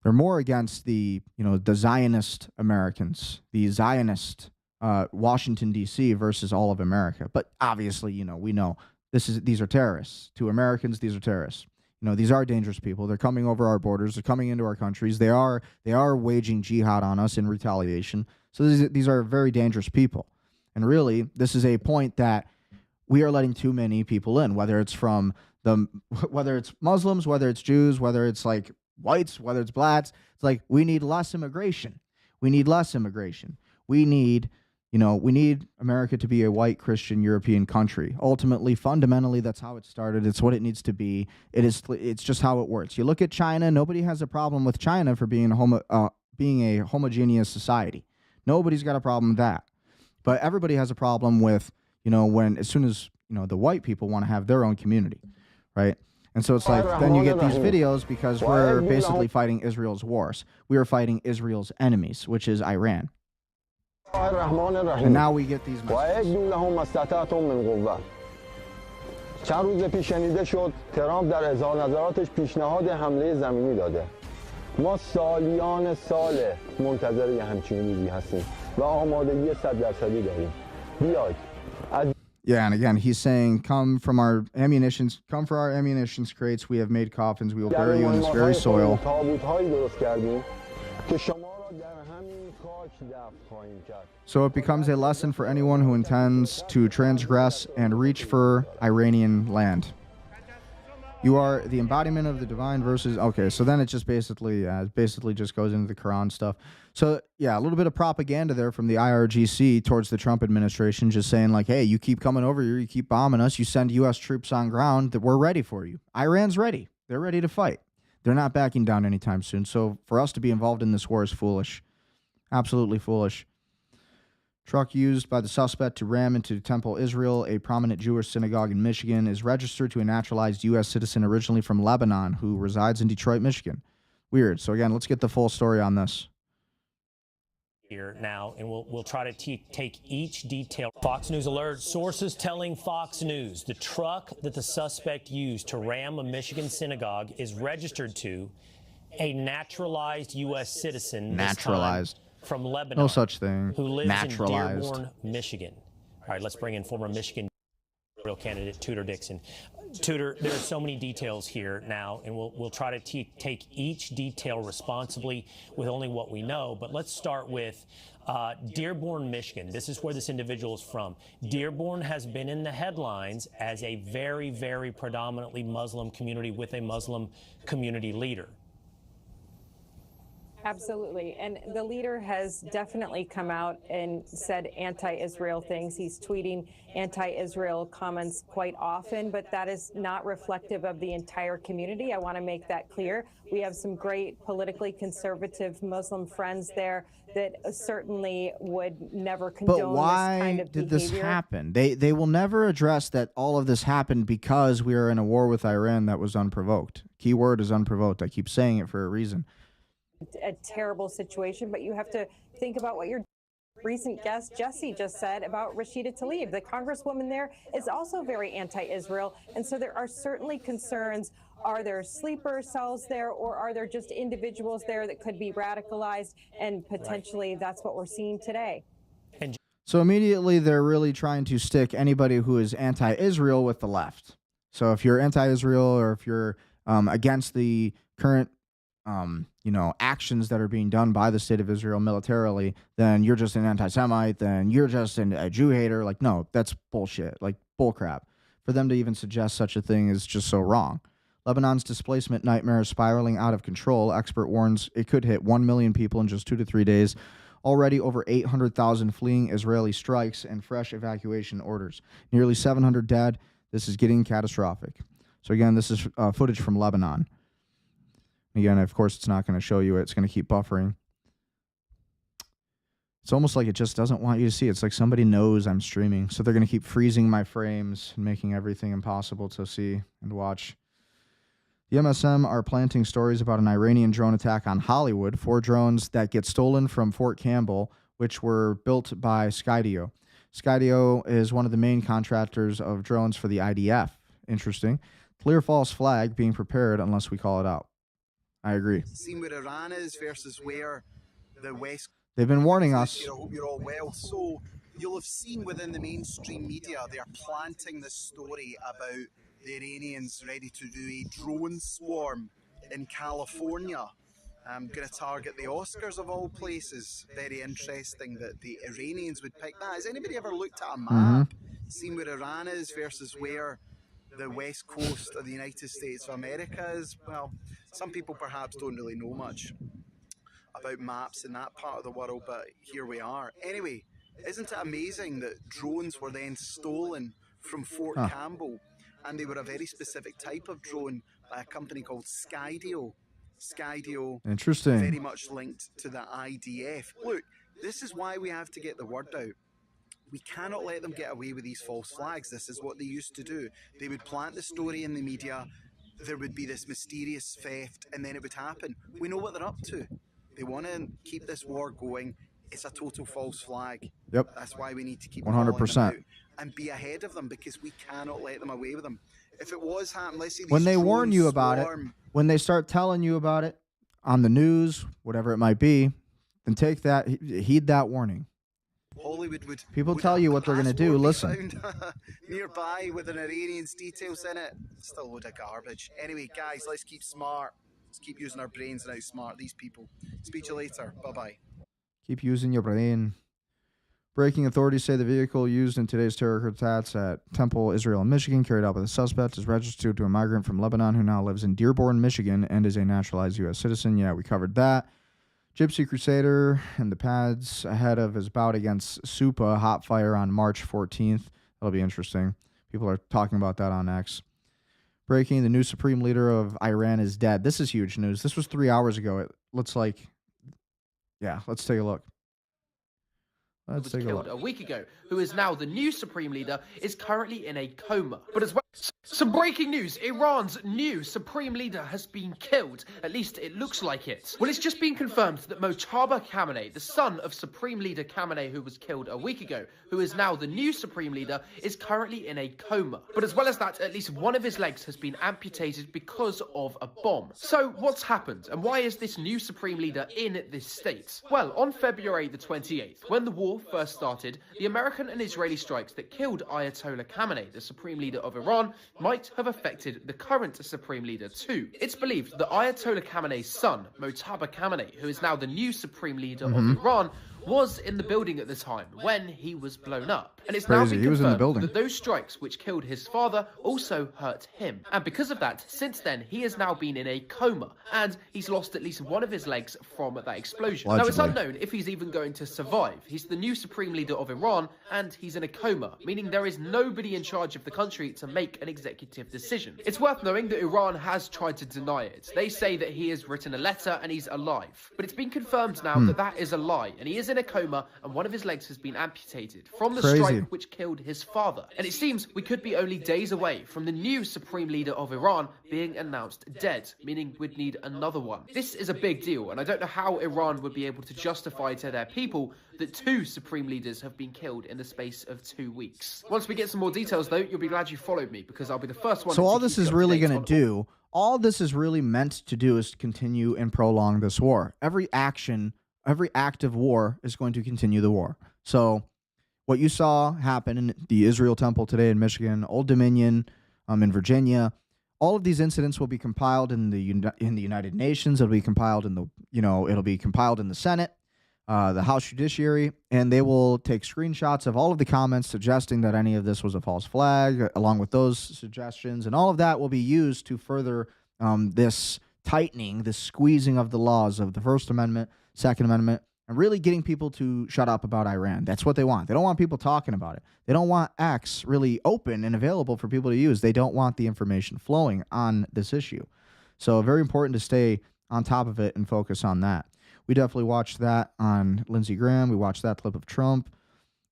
they're more against the Zionist Americans, the Zionist Washington D.C. versus all of America. But obviously, we know these are terrorists. To Americans, these are terrorists. These are dangerous people. They're coming over our borders. They're coming into our countries. They are waging jihad on us in retaliation. So these are very dangerous people. And really, this is a point that we are letting too many people in, whether it's Muslims, whether it's Jews, whether it's like whites, whether it's blacks. It's like we need less immigration. We need less immigration. We need America to be a white Christian European country. Ultimately, fundamentally, that's how it started. It's what it needs to be. It's just how it works. You look at China. Nobody has a problem with China for being a homogeneous society. Nobody's got a problem with that. But everybody has a problem with as soon as the white people want to have their own community, right? And so it's like, then you get these videos because we're basically fighting Israel's wars. We are fighting Israel's enemies, which is Iran. And now we get these messages. چند روز پیش شنیده شد ترامپ در اظهار نظراتش پیشنهاد حمله زمینی داده. ما سالیان سال منتظر یه همچین روزی هستیم و آمادگی 100% داریم. بیاید. Yeah, and again, he's saying, come for our ammunition crates. We have made coffins. We will bury you in this very soil. So it becomes a lesson for anyone who intends to transgress and reach for Iranian land. You are the embodiment of the divine verses. Okay, so then it just basically just goes into the Quran stuff. So yeah, a little bit of propaganda there from the IRGC towards the Trump administration, just saying like, hey, you keep coming over here, you keep bombing us, you send U.S. troops on ground, that we're ready for you. Iran's ready. They're ready to fight. They're not backing down anytime soon. So for us to be involved in this war is foolish. Absolutely foolish. Truck used by the suspect to ram into Temple Israel, a prominent Jewish synagogue in Michigan, is registered to a naturalized U.S. citizen originally from Lebanon who resides in Detroit, Michigan. Weird. So again, let's get the full story on this. Here now, and we'll try to take each detail. Fox News alert, sources telling Fox News the truck that the suspect used to ram a Michigan synagogue is registered to a naturalized U.S. citizen. Naturalized. From Lebanon. No such thing. Who lives Naturalized. in Dearborn, Michigan. All right, let's bring in former Michigan real candidate Tudor Dixon. Tudor, there are so many details here now, and we'll try to take each detail responsibly with only what we know. But let's start with Dearborn, Michigan. This is where this individual is from. Dearborn has been in the headlines as a very, very predominantly Muslim community with a Muslim community leader. Absolutely. And the leader has definitely come out and said anti-Israel things. He's tweeting anti-Israel comments quite often, but that is not reflective of the entire community. I want to make that clear. We have some great politically conservative Muslim friends there that certainly would never condone But why this kind of did behavior. this happen? They will never address that all of this happened because we are in a war with Iran that was unprovoked. Key word is unprovoked. I keep saying it for a reason. A terrible situation, but you have to think about what your recent guest Jesse just said about Rashida Tlaib. The congresswoman there is also very anti-Israel, and so there are certainly concerns. Are there sleeper cells there, or are there just individuals there that could be radicalized, and potentially that's what we're seeing today? So immediately they're really trying to stick anybody who is anti-Israel with the left. So if you're anti-Israel or if you're against the current actions that are being done by the state of Israel militarily, then you're just an anti-Semite, then you're just a Jew hater. Like, no, that's bullshit, like bullcrap. For them to even suggest such a thing is just so wrong. Lebanon's displacement nightmare is spiraling out of control. Expert warns it could hit 1 million people in just 2 to 3 days. Already over 800,000 fleeing Israeli strikes and fresh evacuation orders. Nearly 700 dead. This is getting catastrophic. So again, this is footage from Lebanon. Again, of course, it's not going to show you it. It's going to keep buffering. It's almost like it just doesn't want you to see. It's like somebody knows I'm streaming. So they're going to keep freezing my frames and making everything impossible to see and watch. The MSM are planting stories about an Iranian drone attack on Hollywood. 4 drones that get stolen from Fort Campbell, which were built by Skydio. Skydio is one of the main contractors of drones for the IDF. Interesting. Clear false flag being prepared unless we call it out. I agree. Seen where Iran is versus where the West. They've been warning us. I hope you're all well. So you'll have seen within the mainstream media they are planting this story about the Iranians ready to do a drone swarm in California. I'm going to target the Oscars of all places. Very interesting that the Iranians would pick that. Has anybody ever looked at a map, seen where Iran is versus where the west coast of the United States of America is? Well, some people perhaps don't really know much about maps in that part of the world, but here we are. Anyway, isn't it amazing that drones were then stolen from Fort Campbell? And they were a very specific type of drone by a company called Skydio. Skydio, interesting, very much linked to the IDF. Look, this is why we have to get the word out. We cannot let them get away with these false flags. This is what they used to do. They would plant the story in the media, there would be this mysterious theft, and then it would happen. We know what they're up to. They want to keep this war going. It's a total false flag. Yep. That's why we need to keep 100%. And be ahead of them, because we cannot let them away with them. If it was happening, let's say when they warn you about it, when they start telling you about it on the news, whatever it might be, then take that, heed that warning. Hollywood people tell you what they're going to do. Listen. Nearby with an Iranian's details in it. Still a load of garbage. Anyway, guys, let's keep smart. Let's keep using our brains and outsmart these people. Speak to you later. Bye-bye. Keep using your brain. Breaking authorities say the vehicle used in today's terror attacks at Temple, Israel, and Michigan, carried out by the suspect, is registered to a migrant from Lebanon who now lives in Dearborn, Michigan, and is a naturalized U.S. citizen. Yeah, we covered that. Gypsy Crusader and the pads ahead of his bout against Supa, hot fire on March 14th. That'll be interesting. People are talking about that on X. Breaking, the new supreme leader of Iran is dead. This is huge news. This was 3 hours ago. It looks like, yeah, let's take a look. Was killed a week ago, who is now the new supreme leader, is currently in a coma. But as well, some breaking news: Iran's new supreme leader has been killed. At least it looks like it. Well, it's just been confirmed that Mojtaba Khamenei, the son of supreme leader Khamenei, who was killed a week ago, who is now the new supreme leader, is currently in a coma. But as well as that, at least one of his legs has been amputated because of a bomb. So what's happened, and why is this new supreme leader in this state? Well, on February the 28th, when the war first started, the American and Israeli strikes that killed Ayatollah Khamenei, the supreme leader of Iran, might have affected the current supreme leader too. It's believed that Ayatollah Khamenei's son, Mojtaba Khamenei, who is now the new supreme leader of Iran, was in the building at the time when he was blown up. And it's now been confirmed that those strikes which killed his father also hurt him. And because of that, since then, he has now been in a coma, and he's lost at least one of his legs from that explosion. Allegedly. Now, it's unknown if he's even going to survive. He's the new supreme leader of Iran, and he's in a coma, meaning there is nobody in charge of the country to make an executive decision. It's worth knowing that Iran has tried to deny it. They say that he has written a letter and he's alive. But it's been confirmed now that that is a lie, and he is in a coma, and one of his legs has been amputated from the strike which killed his father. And it seems we could be only days away from the new supreme leader of Iran being announced dead, meaning we'd need another one. This is a big deal, and I don't know how Iran would be able to justify to their people that 2 supreme leaders have been killed in the space of 2 weeks. Once we get some more details, though, you'll be glad you followed me, because I'll be the first one. So all this is really going to do, all this is really meant to do is continue and prolong this war. Every act of war is going to continue the war. So what you saw happen in the Israel Temple today in Michigan, Old Dominion in Virginia, all of these incidents will be compiled in the United Nations. It'll be compiled in the it'll be compiled in the Senate, the House Judiciary, and they will take screenshots of all of the comments suggesting that any of this was a false flag, along with those suggestions, and all of that will be used to further this tightening, this squeezing of the laws of the First Amendment, Second Amendment, and really getting people to shut up about Iran. That's what they want. They don't want people talking about it. They don't want X really open and available for people to use. They don't want the information flowing on this issue. So very important to stay on top of it and focus on that. We definitely watched that on Lindsey Graham. We watched that clip of Trump.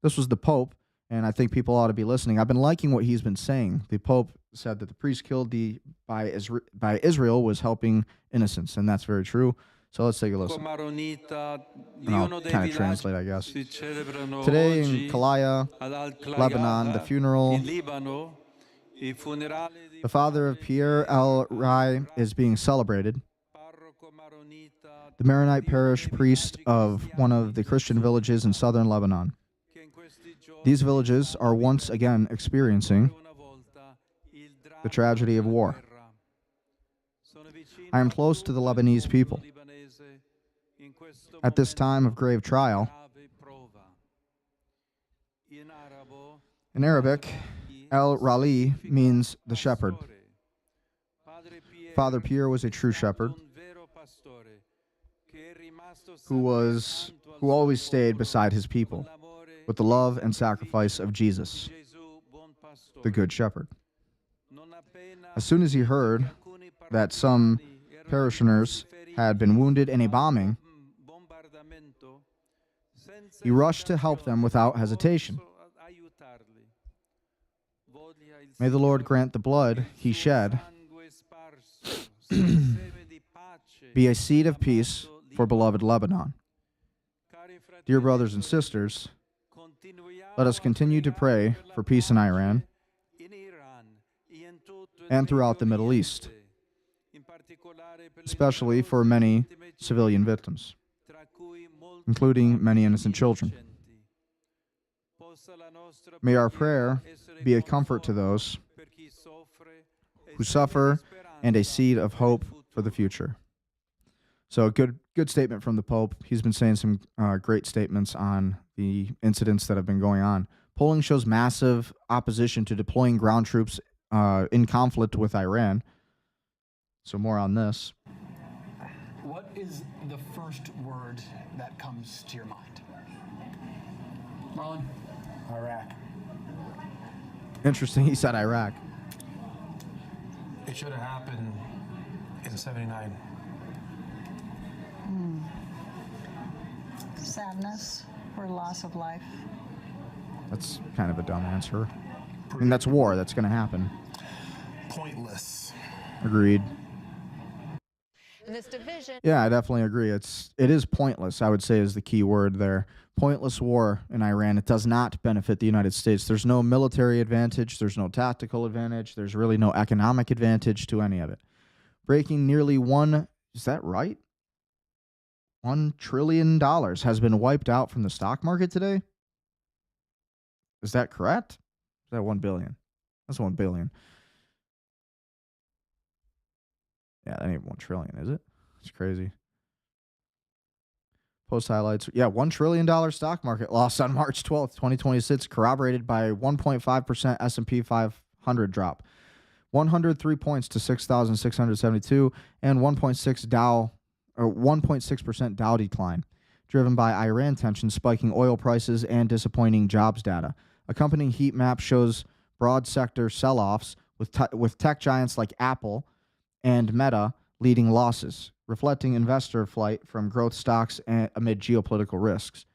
This was the Pope, and I think people ought to be listening. I've been liking what he's been saying. The Pope said that the priest killed by Israel was helping innocents, and that's very true. So let's take a listen. And I'll kind of translate, I guess. Today in Kalaya, Lebanon, the funeral, the father of Pierre El Rai is being celebrated. The Maronite parish priest of one of the Christian villages in southern Lebanon. These villages are once again experiencing the tragedy of war. I am close to the Lebanese people. At this time of grave trial, in Arabic, El Rali means the shepherd. Father Pierre was a true shepherd who always stayed beside his people with the love and sacrifice of Jesus, the Good Shepherd. As soon as he heard that some parishioners had been wounded in a bombing, he rushed to help them without hesitation. May the Lord grant the blood he shed be a seed of peace for beloved Lebanon. Dear brothers and sisters, let us continue to pray for peace in Iran and throughout the Middle East, especially for many civilian victims, including many innocent children. May our prayer be a comfort to those who suffer and a seed of hope for the future. So good statement from the Pope. He's been saying some great statements on the incidents that have been going on. Polling shows massive opposition to deploying ground troops in conflict with Iran. So more on this. What is the first word that comes to your mind? Marlon? Iraq. Interesting, he said Iraq. It should have happened in '79. Sadness or loss of life. That's kind of a dumb answer. I mean, that's war. That's going to happen. Pointless. Agreed. And this division. Yeah, I definitely agree. It is pointless, I would say, is the key word there. Pointless war in Iran. It does not benefit the United States. There's no military advantage. There's no tactical advantage. There's really no economic advantage to any of it. Breaking nearly is that right? $1 trillion has been wiped out from the stock market today. Is that correct? Is that 1 billion? That's 1 billion. Yeah, that ain't 1 trillion, is it? It's crazy. Post highlights. Yeah, $1 trillion stock market loss on March 12th, 2026, corroborated by 1.5% S&P 500 drop. 103 points to 6,672 and 1.6% Dow decline, driven by Iran tensions, spiking oil prices, and disappointing jobs data. Accompanying heat map shows broad sector sell-offs with tech giants like Apple and Meta leading losses, reflecting investor flight from growth stocks amid geopolitical risks.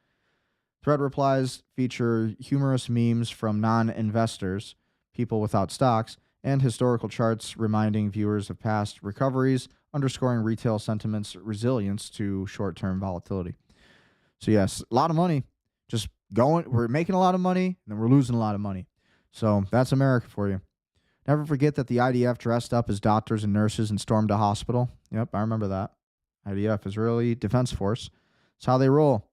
Thread replies feature humorous memes from non-investors, people without stocks, and historical charts reminding viewers of past recoveries, underscoring retail sentiment's resilience to short-term volatility. So yes, a lot of money just going. We're making a lot of money, and then we're losing a lot of money. So that's America for you. Never forget that the IDF dressed up as doctors and nurses and stormed a hospital. Yep, I remember that. IDF, Israeli Defense Force. It's how they roll.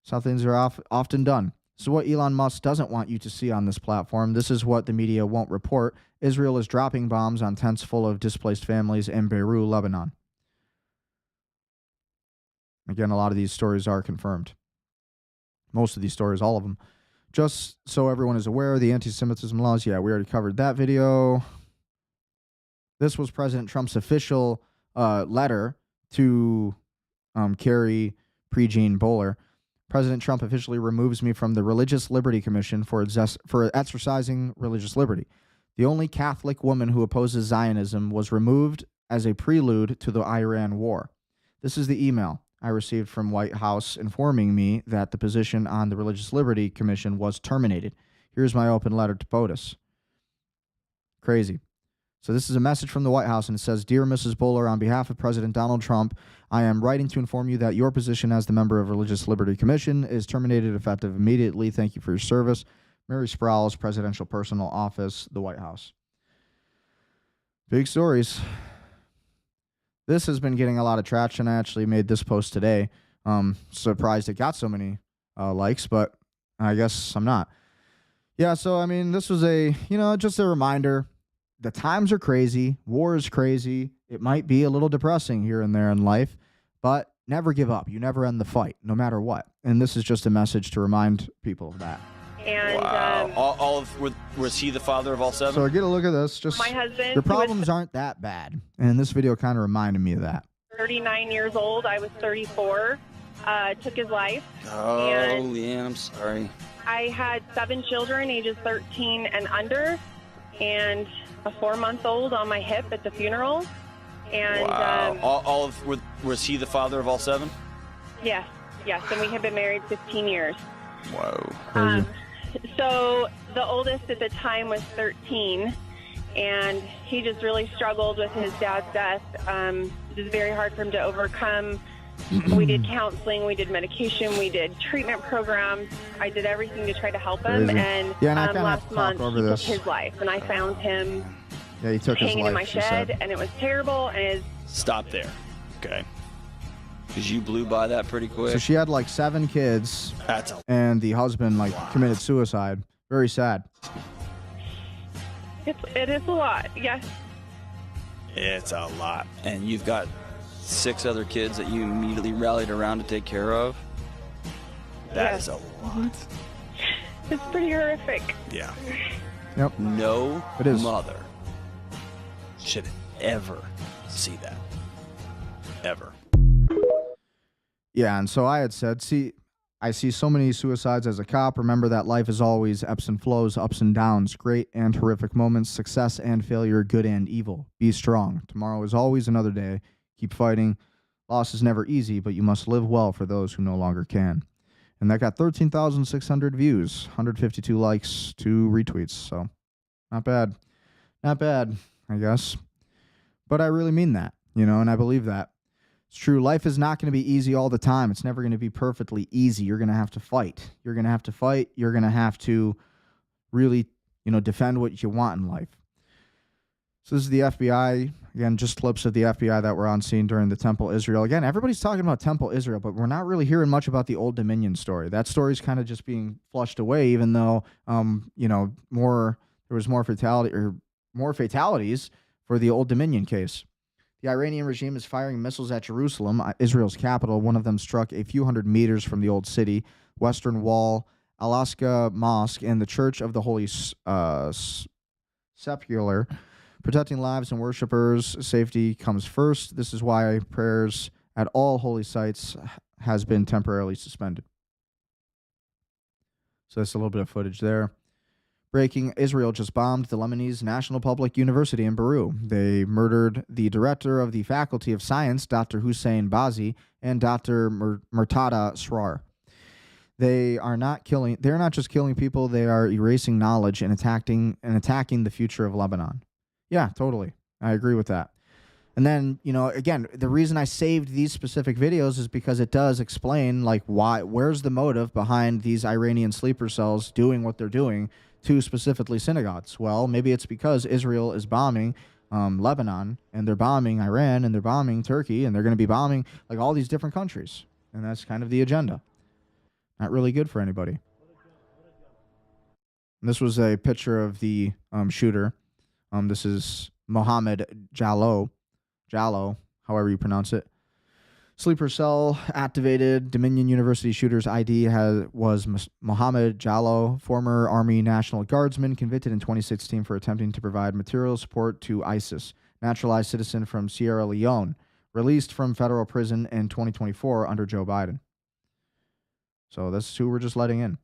It's how things are often done. This is what Elon Musk doesn't want you to see on this platform. This is what the media won't report. Israel is dropping bombs on tents full of displaced families in Beirut, Lebanon. Again, a lot of these stories are confirmed. Most of these stories, all of them. Just so everyone is aware, the anti-Semitism laws, yeah, we already covered that video. This was President Trump's official letter to Carrie Prejean Bowler. President Trump officially removes me from the Religious Liberty Commission for exercising religious liberty. The only Catholic woman who opposes Zionism was removed as a prelude to the Iran war. This is the email I received from White House informing me that the position on the Religious Liberty Commission was terminated. Here's my open letter to POTUS. Crazy. So this is a message from the White House, and it says, Dear Mrs. Bowler, on behalf of President Donald Trump, I am writing to inform you that your position as the member of Religious Liberty Commission is terminated effective immediately. Thank you for your service. Mary Sproul's Presidential Personal Office, the White House. Big stories. This has been getting a lot of traction. I actually made this post today. Surprised it got so many likes, but I guess I'm not. Yeah, so, I mean, this was just a reminder. The times are crazy. War is crazy. It might be a little depressing here and there in life, but never give up. You never end the fight, no matter what. And this is just a message to remind people of that. And Wow. Was he the father of all seven? So get a look at this. Just my husband, your problems aren't that bad. And this video kind of reminded me of that. 39 years old. I was 34. Took his life. Oh, And Leanne, I'm sorry. I had 7 children, ages 13 and under, and a 4-month-old on my hip at the funeral. And Wow. Was he the father of all 7? yes, and we had been married 15 years. Whoa. Crazy. So the oldest at the time was 13, and he just really struggled with his dad's death. It was very hard for him to overcome. We did counseling, we did medication, we did treatment programs. I did everything to try to help him. Crazy. And, Yeah, and I kinda have last to month talk over he this. took his life, and I found him Yeah, he took his hanging in my life, she shed, said. and it was terrible. And Stop there. Okay. Because you blew by that pretty quick. So she had like 7 kids, That's and the husband committed suicide. Very sad. it is a lot, yes. It's a lot. And you've got 6 other kids that you immediately rallied around to take care of. That is a lot. It's pretty horrific. Yeah. Yep. No It is. mother should ever see that. Ever. Yeah, and so I had said, I see so many suicides as a cop. Remember that life is always ebbs and flows, ups and downs, great and horrific moments, success and failure, good and evil. Be strong. Tomorrow is always another day. Keep fighting. Loss is never easy, but you must live well for those who no longer can. And that got 13,600 views, 152 likes, 2 retweets. So not bad. Not bad, I guess. But I really mean that, and I believe that. It's true. Life is not going to be easy all the time. It's never going to be perfectly easy. You're going to have to fight. You're going to have to fight. You're going to have to really, defend what you want in life. So this is the FBI. Again, just clips of the FBI that were on scene during the Temple Israel. Again, everybody's talking about Temple Israel, but we're not really hearing much about the Old Dominion story. That story's kind of just being flushed away, even though, there was more fatalities for the Old Dominion case. The Iranian regime is firing missiles at Jerusalem, Israel's capital. One of them struck a few hundred meters from the Old City, Western Wall, Al-Aqsa Mosque, and the Church of the Holy Sepulchre. Protecting lives and worshipers' safety comes first. This is why prayers at all holy sites has been temporarily suspended. So that's a little bit of footage there. Breaking, Israel just bombed the Lebanese National Public University in Beirut. They murdered the director of the Faculty of Science, Dr. Hussein Bazi, and Dr. Murtada Srar. They're not just killing people, they are erasing knowledge and attacking the future of Lebanon. Yeah, totally. I agree with that. And then, again, the reason I saved these specific videos is because it does explain, where's the motive behind these Iranian sleeper cells doing what they're doing to specifically synagogues. Well, maybe it's because Israel is bombing Lebanon, and they're bombing Iran, and they're bombing Turkey, and they're going to be bombing all these different countries. And that's kind of the agenda. Not really good for anybody. And this was a picture of the shooter. This is Mohamed Jalloh, however you pronounce it. Sleeper cell activated. Dominion University shooter's ID was Mohamed Jalloh, former Army National Guardsman, convicted in 2016 for attempting to provide material support to ISIS. Naturalized citizen from Sierra Leone, released from federal prison in 2024 under Joe Biden. So this is who we're just letting in.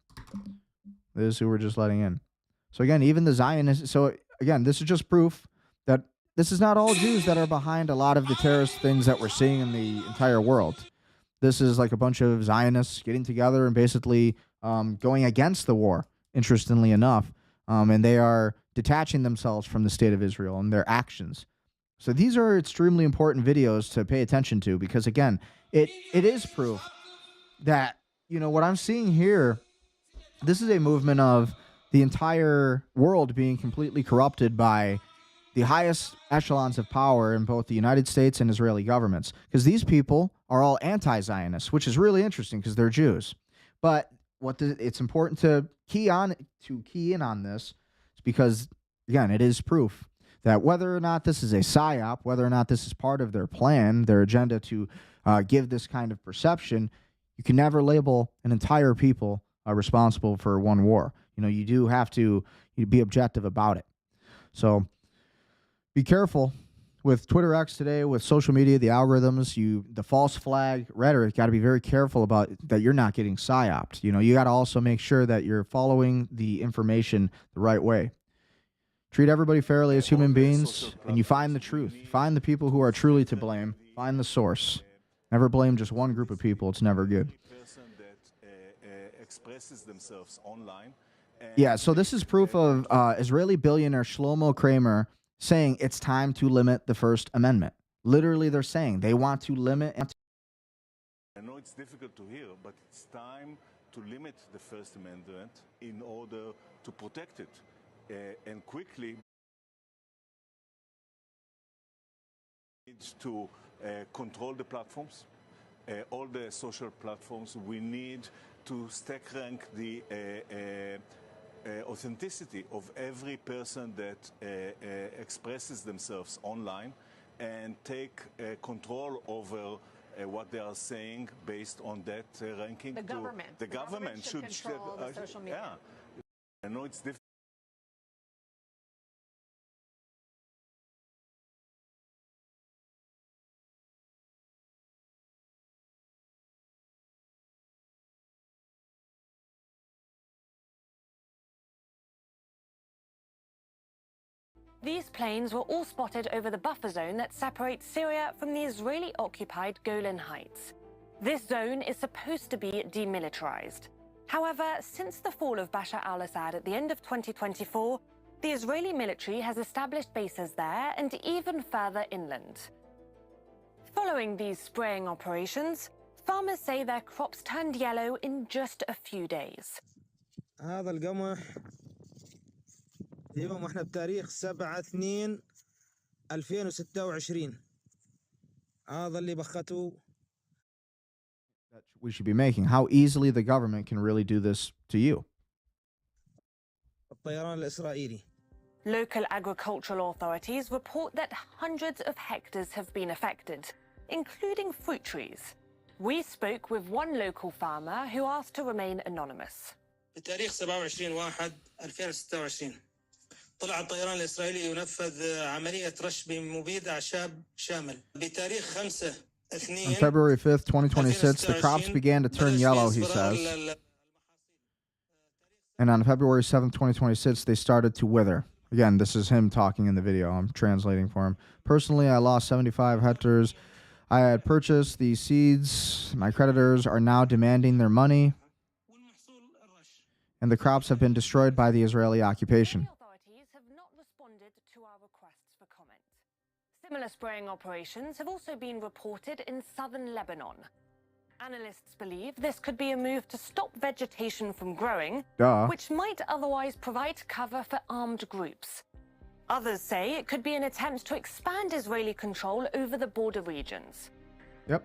So again, even the Zionists. So again, this is just proof that this is not all Jews that are behind a lot of the terrorist things that we're seeing in the entire world. This is like a bunch of Zionists getting together and basically going against the war, interestingly enough. And they are detaching themselves from the state of Israel and their actions. So these are extremely important videos to pay attention to because, again, it is proof that, what I'm seeing here, this is a movement of the entire world being completely corrupted by the highest echelons of power in both the United States and Israeli governments, because these people are all anti-Zionists, which is really interesting because they're Jews. But it's important to key in on this, because again, it is proof that whether or not this is a psyop, whether or not this is part of their plan, their agenda to give this kind of perception, you can never label an entire people responsible for one war. You do have to be objective about it. So be careful with Twitter X today, with social media, the algorithms, the false flag rhetoric. Got to be very careful about that. You're not getting psyoped. You got to also make sure that you're following the information the right way. Treat everybody fairly as human beings, and you find the truth. You find the people who are truly to blame. Find the source. Never blame just one group of people. It's never good. Expresses themselves online. Yeah, so this is proof of Israeli billionaire Shlomo Kramer saying it's time to limit the First Amendment. Literally, they're saying they want to limit. I know it's difficult to hear, but it's time to limit the First Amendment in order to protect it. And quickly needs to control the platforms, all the social platforms. We need to stack rank the authenticity of every person that expresses themselves online and take control over what they are saying based on that ranking. The government should control the social media. Yeah. I know it's difficult. These planes were all spotted over the buffer zone that separates Syria from the Israeli-occupied Golan Heights. This zone is supposed to be demilitarized. However, since the fall of Bashar al-Assad at the end of 2024, the Israeli military has established bases there and even further inland. Following these spraying operations, farmers say their crops turned yellow in just a few days. هذا القمح اليوم احنا بتاريخ 7/2/2026 هذا اللي بخته. That we should be making. How easily the government can really do this to you. الطيران الإسرائيلي. Local agricultural authorities report that hundreds of hectares have been affected, including fruit trees. We spoke with one local farmer who asked to remain anonymous. بتاريخ 27/1/2026 طلع الطيران الإسرائيلي ينفذ عملية رش بمبيد أعشاب شامل. بتاريخ 5/2 On February 5th, 2026, the crops began to turn yellow, he says. And on February 7th, 2026, they started to wither. Again, this is him talking in the video. I'm translating for him. Personally, I lost 75 hectares. I had purchased these seeds. My creditors are now demanding their money. And the crops have been destroyed by the Israeli occupation. Similar spraying operations have also been reported in southern Lebanon. Analysts believe this could be a move to stop vegetation from growing, which might otherwise provide cover for armed groups. Others say it could be an attempt to expand Israeli control over the border regions. Yep.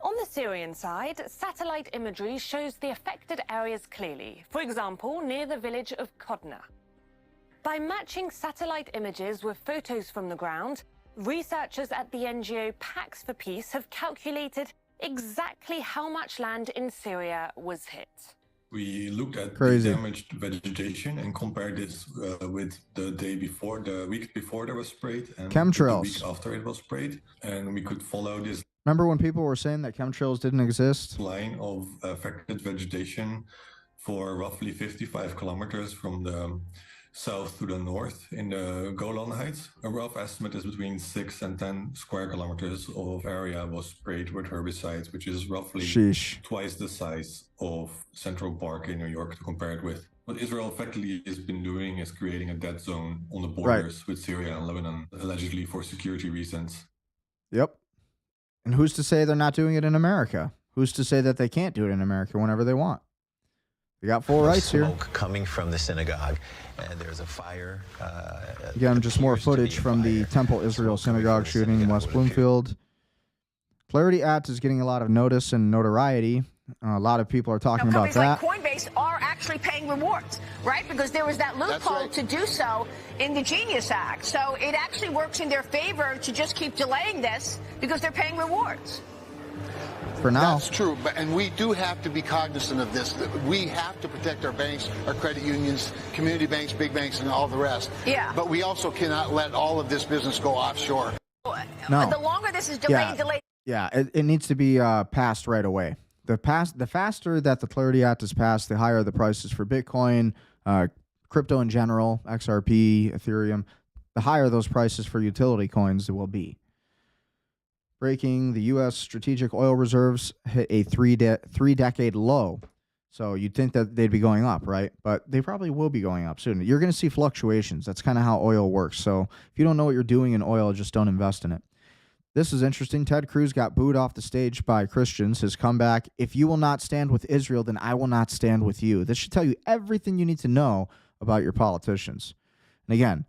On the Syrian side, satellite imagery shows the affected areas clearly, for example, near the village of Kodna. By matching satellite images with photos from the ground, researchers at the NGO Pax for Peace have calculated exactly how much land in Syria was hit. We looked at Crazy. the damaged vegetation and compared this with the day before, the week before there was sprayed, and Chemtrails. the week after it was sprayed. And we could follow this Remember when people were saying that chemtrails didn't exist? line of affected vegetation for roughly 55 kilometers from the south to the north in the Golan Heights. A rough estimate is between 6 and 10 square kilometers of area was sprayed with herbicides, which is roughly Sheesh. twice the size of Central Park in New York to compare it with. What Israel effectively has been doing is creating a dead zone on the borders with Syria and Lebanon, allegedly for security reasons. Yep. And who's to say they're not doing it in America? Who's to say that they can't do it in America whenever they want? We got full rights here. Smoke coming from the synagogue, and there's a fire. Again, just more footage from the Temple Israel synagogue shooting in West Bloomfield. Clarity Act is getting a lot of notice and notoriety. A lot of people are talking about that. Companies like Coinbase are actually paying rewards, right? Because there was that loophole to do so in the Genius Act. So it actually works in their favor to just keep delaying this because they're paying rewards. For now. That's true, and we do have to be cognizant of this. We have to protect our banks, our credit unions, community banks, big banks, and all the rest. Yeah. But we also cannot let all of this business go offshore. No. The longer this is delayed. Yeah, it needs to be passed right away. The faster that the Clarity Act is passed, the higher the prices for Bitcoin, crypto in general, XRP, Ethereum, the higher those prices for utility coins will be. Breaking, the U.S. strategic oil reserves hit a three-decade low. So you'd think that they'd be going up, right? But they probably will be going up soon. You're going to see fluctuations. That's kind of how oil works. So if you don't know what you're doing in oil, just don't invest in it. This is interesting. Ted Cruz got booed off the stage by Christians. His comeback, if you will not stand with Israel, then I will not stand with you. This should tell you everything you need to know about your politicians. And again,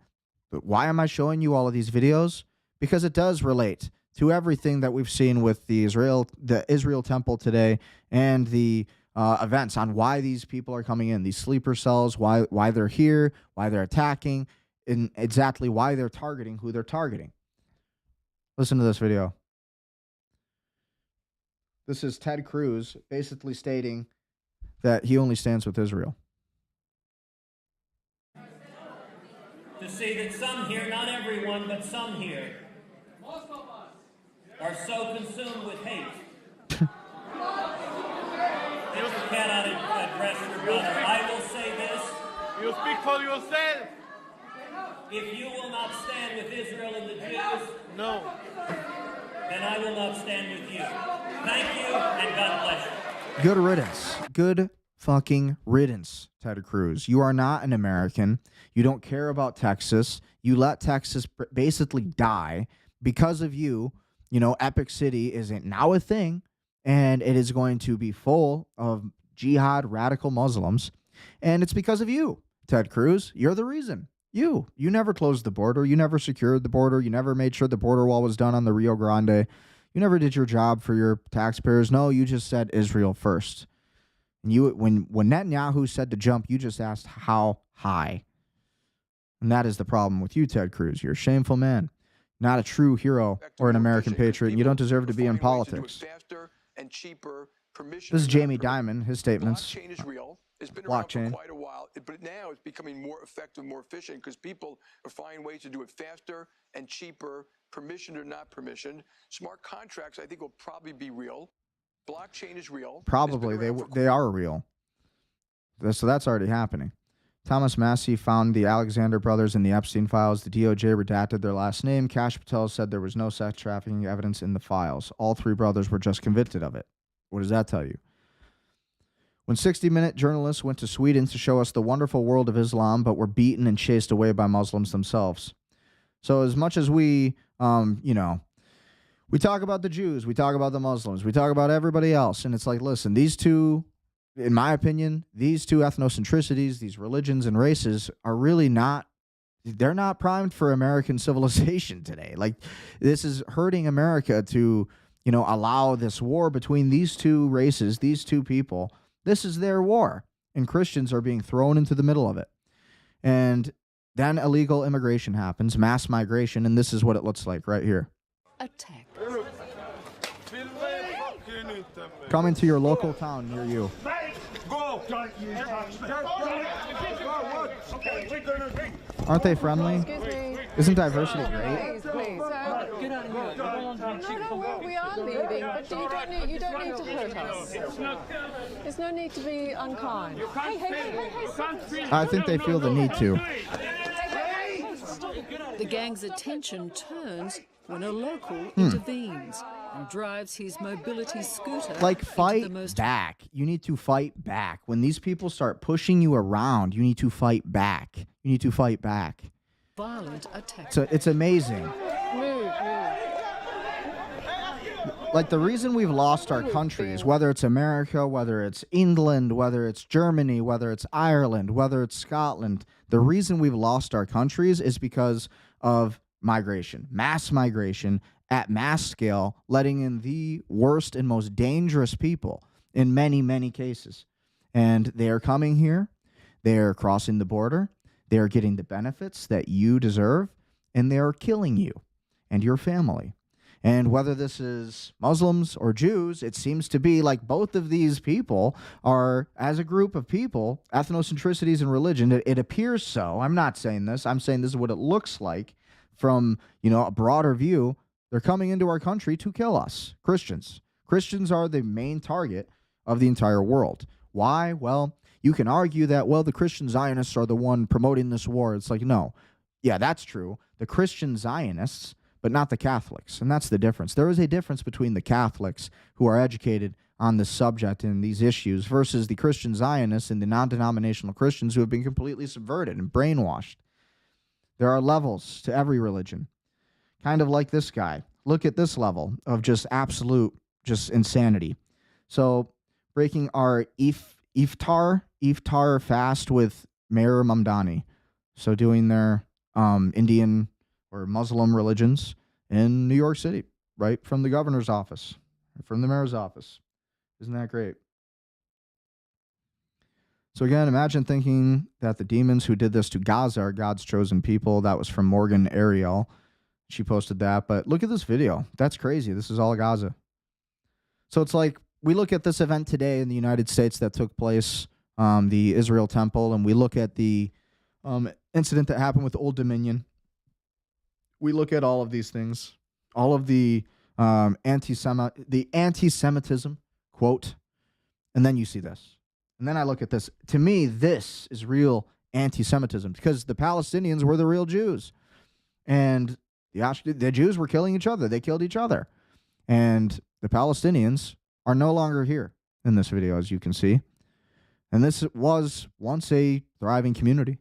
why am I showing you all of these videos? Because it does relate to everything that we've seen with the Israel temple today and the events on why these people are coming in, these sleeper cells, why they're here, why they're attacking, and exactly why they're targeting who they're targeting. Listen to this video. This is Ted Cruz basically stating that he only stands with Israel. To see that some here, not everyone, but some here, are so consumed with hate. That you cannot address your brother. I will say this. You speak for yourself. If you will not stand with Israel and the Jews, no, then I will not stand with you. Thank you, and God bless you. Good riddance. Good fucking riddance, Ted Cruz. You are not an American. You don't care about Texas. You let Texas basically die because of you. You know, Epic City isn't now a thing, and it is going to be full of jihad radical Muslims, and it's because of you, Ted Cruz. You're the reason. You never closed the border. You never secured the border. You never made sure the border wall was done on the Rio Grande. You never did your job for your taxpayers. No, you just said Israel first. And when Netanyahu said to jump, you just asked how high. And that is the problem with you, Ted Cruz. You're a shameful man, not a true hero or an American patriot, and you don't deserve to be in politics. This is Jamie Dimon, his statements. Blockchain is real. It's been around for quite a while, but now it's becoming more effective, more efficient, because people are finding ways to do it faster and cheaper, permissioned or not permissioned. Smart contracts, I think, will probably be real. Blockchain is real. Probably. They are real. So that's already happening. Thomas Massey found the Alexander brothers in the Epstein files. The DOJ redacted their last name. Kash Patel said there was no sex trafficking evidence in the files. All three brothers were just convicted of it. What does that tell you? When 60-Minute journalists went to Sweden to show us the wonderful world of Islam, but were beaten and chased away by Muslims themselves. So as much as we, we talk about the Jews, we talk about the Muslims, we talk about everybody else, and it's like, listen, these two, in my opinion, these two ethnocentricities, these religions and races are really not, they're not primed for American civilization today. Like, this is hurting America to allow this war between these two races, these two people. This is their war, and Christians are being thrown into the middle of it. And then illegal immigration happens, mass migration, and this is what it looks like right here. Attack. Coming to your local town near you. Aren't they friendly? Excuse me. Isn't diversity great? Please. No, we are leaving, but you don't need to hurt us. There's no need to be unkind. Hey. I think they feel the need to. The gang's attention turns when a local intervenes and drives his mobility scooter. Like, fight into the most back. You need to fight back. When these people start pushing you around, you need to fight back. You need to fight back. violent attack. So it's amazing. Move. Like, the reason we've lost our countries, whether it's America, whether it's England, whether it's Germany, whether it's Ireland, whether it's Scotland, the reason we've lost our countries is because of migration, mass migration at mass scale, letting in the worst and most dangerous people in many, many cases. And they are coming here, they are crossing the border, they are getting the benefits that you deserve, and they are killing you and your family. And whether this is Muslims or Jews, it seems to be like both of these people are, as a group of people, ethnocentricities and religion, it appears so. I'm not saying this. I'm saying this is what it looks like from, a broader view. They're coming into our country to kill us, Christians. Christians are the main target of the entire world. Why? Well, you can argue that, the Christian Zionists are the one promoting this war. It's like, no. Yeah, that's true. The Christian Zionists, but not the Catholics. And that's the difference. There is a difference between the Catholics who are educated on this subject and these issues versus the Christian Zionists and the non-denominational Christians who have been completely subverted and brainwashed. There are levels to every religion. Kind of like this guy. Look at this level of just absolute, insanity. So, breaking our iftar fast with Mayor Mamdani. So, doing their Indian or Muslim religions in New York City, right from the governor's office, from the mayor's office. Isn't that great? So again, imagine thinking that the demons who did this to Gaza are God's chosen people. That was from Morgan Ariel. She posted that. But look at this video. That's crazy. This is all Gaza. So it's like we look at this event today in the United States that took place, the Israel Temple, and we look at the incident that happened with Old Dominion. We look at all of these things, all of the anti-Semitism, quote, and then you see this. And then I look at this. To me, this is real anti-Semitism because the Palestinians were the real Jews. And the Jews were killing each other. They killed each other. And the Palestinians are no longer here in this video, as you can see. And this was once a thriving community.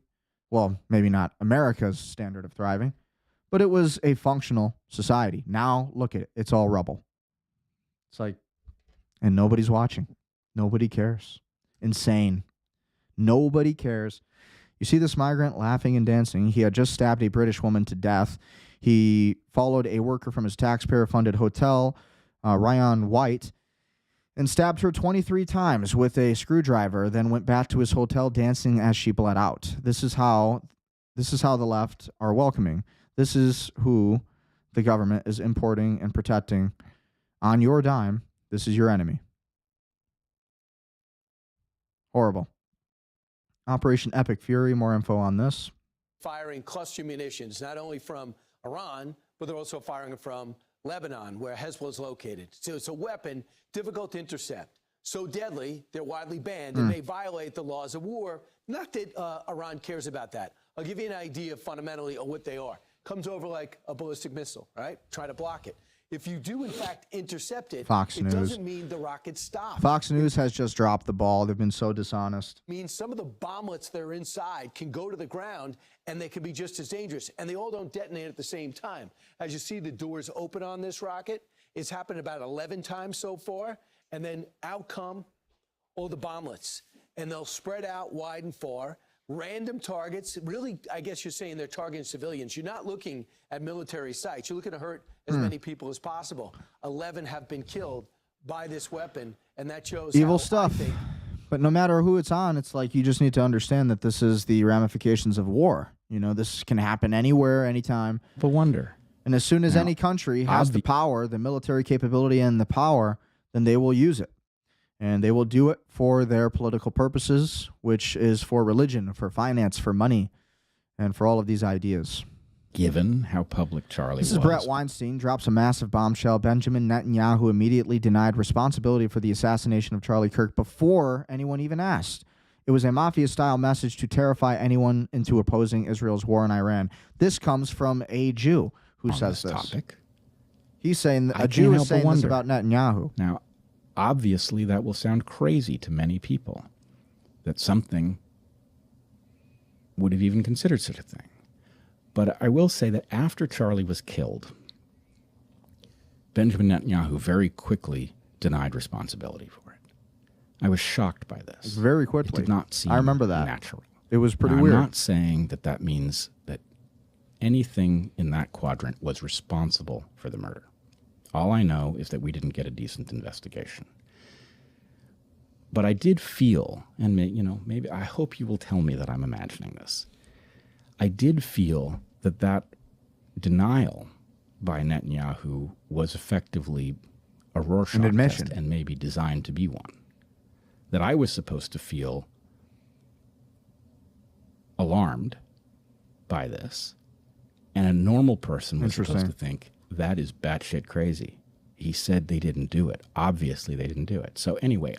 Well, maybe not America's standard of thriving, but it was a functional society. Now, look at it. It's all rubble. It's like, and nobody's watching. Nobody cares. Insane. Nobody cares. You see this migrant laughing and dancing. He had just stabbed a British woman to death. He followed a worker from his taxpayer-funded hotel, Ryan White, and stabbed her 23 times with a screwdriver, then went back to his hotel dancing as she bled out. This is how the left are welcoming. This is who the government is importing and protecting on your dime. This is your enemy. Horrible. Operation Epic Fury, more info on this. Firing cluster munitions, not only from Iran, but they're also firing from Lebanon, where Hezbollah is located. So it's a weapon difficult to intercept. So deadly, they're widely banned and may violate the laws of war. Not that Iran cares about that. I'll give you an idea fundamentally of what they are. Comes over like a ballistic missile, right? Try to block it. If you do, in fact, intercept it, Fox News. doesn't mean the rocket stops. Fox News has just dropped the ball. They've been so dishonest. It means some of the bomblets that are inside can go to the ground, and they can be just as dangerous. And they all don't detonate at the same time. As you see, the doors open on this rocket. It's happened about 11 times so far. And then out come all the bomblets. And they'll spread out wide and far. random targets. Really, I guess you're saying they're targeting civilians. You're not looking at military sites. You're looking to hurt as many people as possible. 11 have been killed by this weapon, and that shows Evil how, stuff. I think, But no matter who it's on, it's like you just need to understand that this is the ramifications of war. You know, this can happen anywhere, anytime. But wonder. And as soon as Now, any country has the power, the military capability and the power, then they will use it. And they will do it for their political purposes, which is for religion, for finance, for money, and for all of these ideas. Given how public Charlie was. This is Brett Weinstein, drops a massive bombshell. Benjamin Netanyahu immediately denied responsibility for the assassination of Charlie Kirk before anyone even asked. It was a mafia-style message to terrify anyone into opposing Israel's war in Iran. This comes from a Jew who says this. Topic. He's saying, I a Jew can't is help but saying this wonder. about Netanyahu. Now, obviously, that will sound crazy to many people, that something would have even considered such a thing. But I will say that after Charlie was killed, Benjamin Netanyahu very quickly denied responsibility for it. I was shocked by this. Very quickly. It did not seem I remember that. natural. It was pretty Now, weird. I'm not saying that that means that anything in that quadrant was responsible for the murder. All I know is that we didn't get a decent investigation. But I did feel, and maybe I hope you will tell me that I'm imagining this. I did feel that that denial by Netanyahu was effectively a Rorschach admission. test and maybe designed to be one. That I was supposed to feel alarmed by this, and a normal person was supposed to think, that is batshit crazy. He said they didn't do it. Obviously, they didn't do it. So anyway,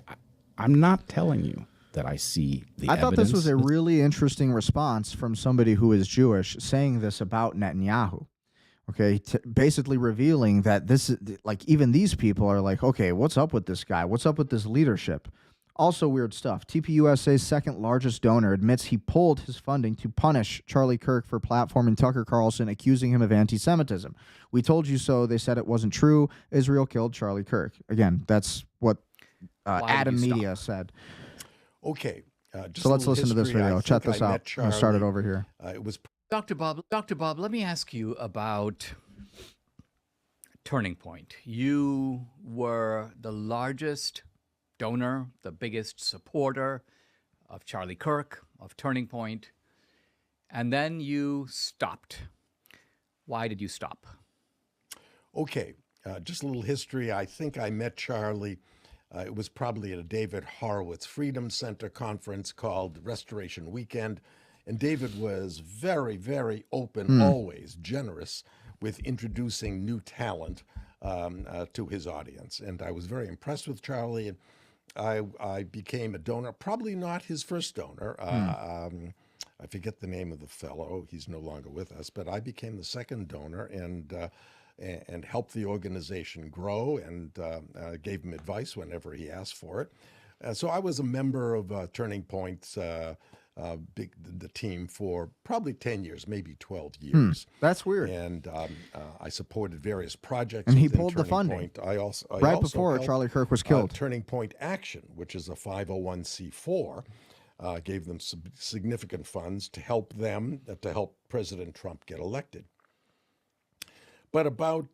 I'm not telling you that I see the I evidence. thought this was a really interesting response from somebody who is Jewish saying this about Netanyahu. Okay, basically revealing that this is like, even these people are like, okay, what's up with this guy? What's up with this leadership? Also weird stuff. TPUSA's second largest donor admits he pulled his funding to punish Charlie Kirk for platforming Tucker Carlson, accusing him of anti-Semitism. We told you so. They said it wasn't true. Israel killed Charlie Kirk. Again, that's what Adam Media said. Okay. So let's listen to this video. Check this out. I'm going to start it over here. It was Dr. Bob, let me ask you about Turning Point. You were the largest donor, the biggest supporter of Charlie Kirk, of Turning Point, and then you stopped. Why did you stop? Okay, just a little history. I think I met Charlie. It was probably at a David Horowitz Freedom Center conference called Restoration Weekend. And David was very, very open, always generous with introducing new talent to his audience. And I was very impressed with Charlie. And I became a donor, probably not his first donor. I forget the name of the fellow. He's no longer with us. But I became the second donor and helped the organization grow and gave him advice whenever he asked for it. So I was a member of Turning Point's the team for probably 10 years, maybe 12 years. That's weird. And I supported various projects. And he within pulled the Turning funding Point. I also before helped, Charlie Kirk was killed. Turning Point Action, which is a 501c4, gave them significant funds to help them, to help President Trump get elected. But about,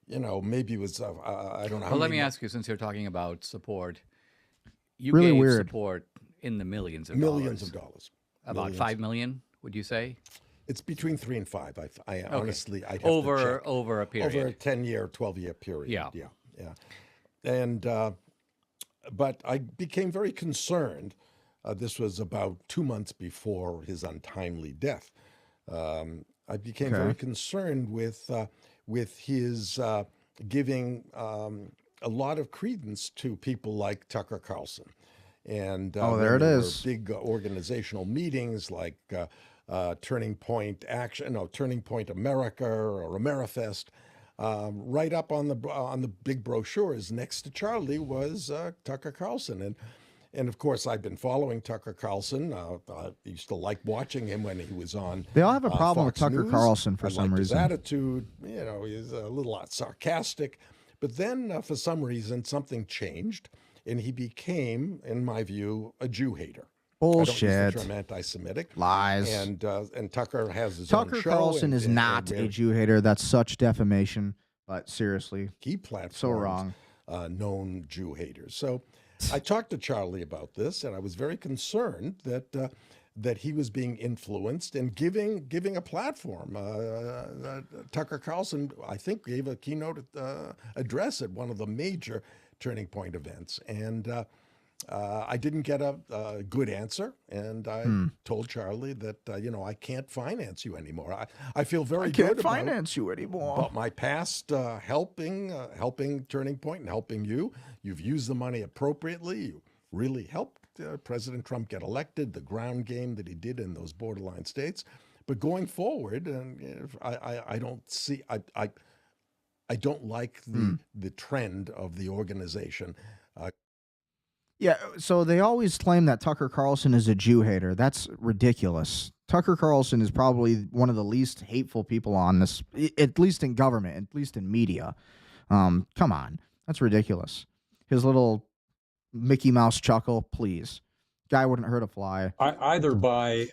maybe it was, I don't know. Well, let me ask you, since you're talking about support, you really gave weird. support in the millions of dollars. About 5 million, would you say? It's between 3 and 5. I honestly, I'd have over to check. over a period, over a 10-year, 12-year period. Yeah. And but I became very concerned. This was about 2 months before his untimely death. I became very concerned with his giving a lot of credence to people like Tucker Carlson. And there it is. Big organizational meetings like Turning Point Action, Turning Point America or AmeriFest. Right up on the big brochures next to Charlie was Tucker Carlson, and of course I've been following Tucker Carlson. I used to like watching him when he was on. They all have a problem Fox with Tucker News. Carlson for some his reason. attitude, he's a little sarcastic, but then for some reason something changed. And he became, in my view, a Jew hater. Bullshit. I don't use the term anti-Semitic. Lies. And Tucker has his own Tucker show. Carlson is not a Jew hater. That's such defamation. But seriously, he platforms so wrong. Known Jew haters. So I talked to Charlie about this, and I was very concerned that that he was being influenced and giving a platform. Tucker Carlson, I think, gave a keynote address at one of the major Turning Point events, and I didn't get a good answer, and I told Charlie that I can't finance you anymore. I feel very good about finance you anymore. But my past helping Turning Point and helping you. You've used the money appropriately. You really helped President Trump get elected. The ground game that he did in those borderline states. But going forward, and I don't see. I don't like the trend of the organization. Yeah, so they always claim that Tucker Carlson is a Jew hater. That's ridiculous. Tucker Carlson is probably one of the least hateful people on this, at least in government, at least in media. Come on. That's ridiculous. His little Mickey Mouse chuckle, please. Guy wouldn't hurt a fly. Either by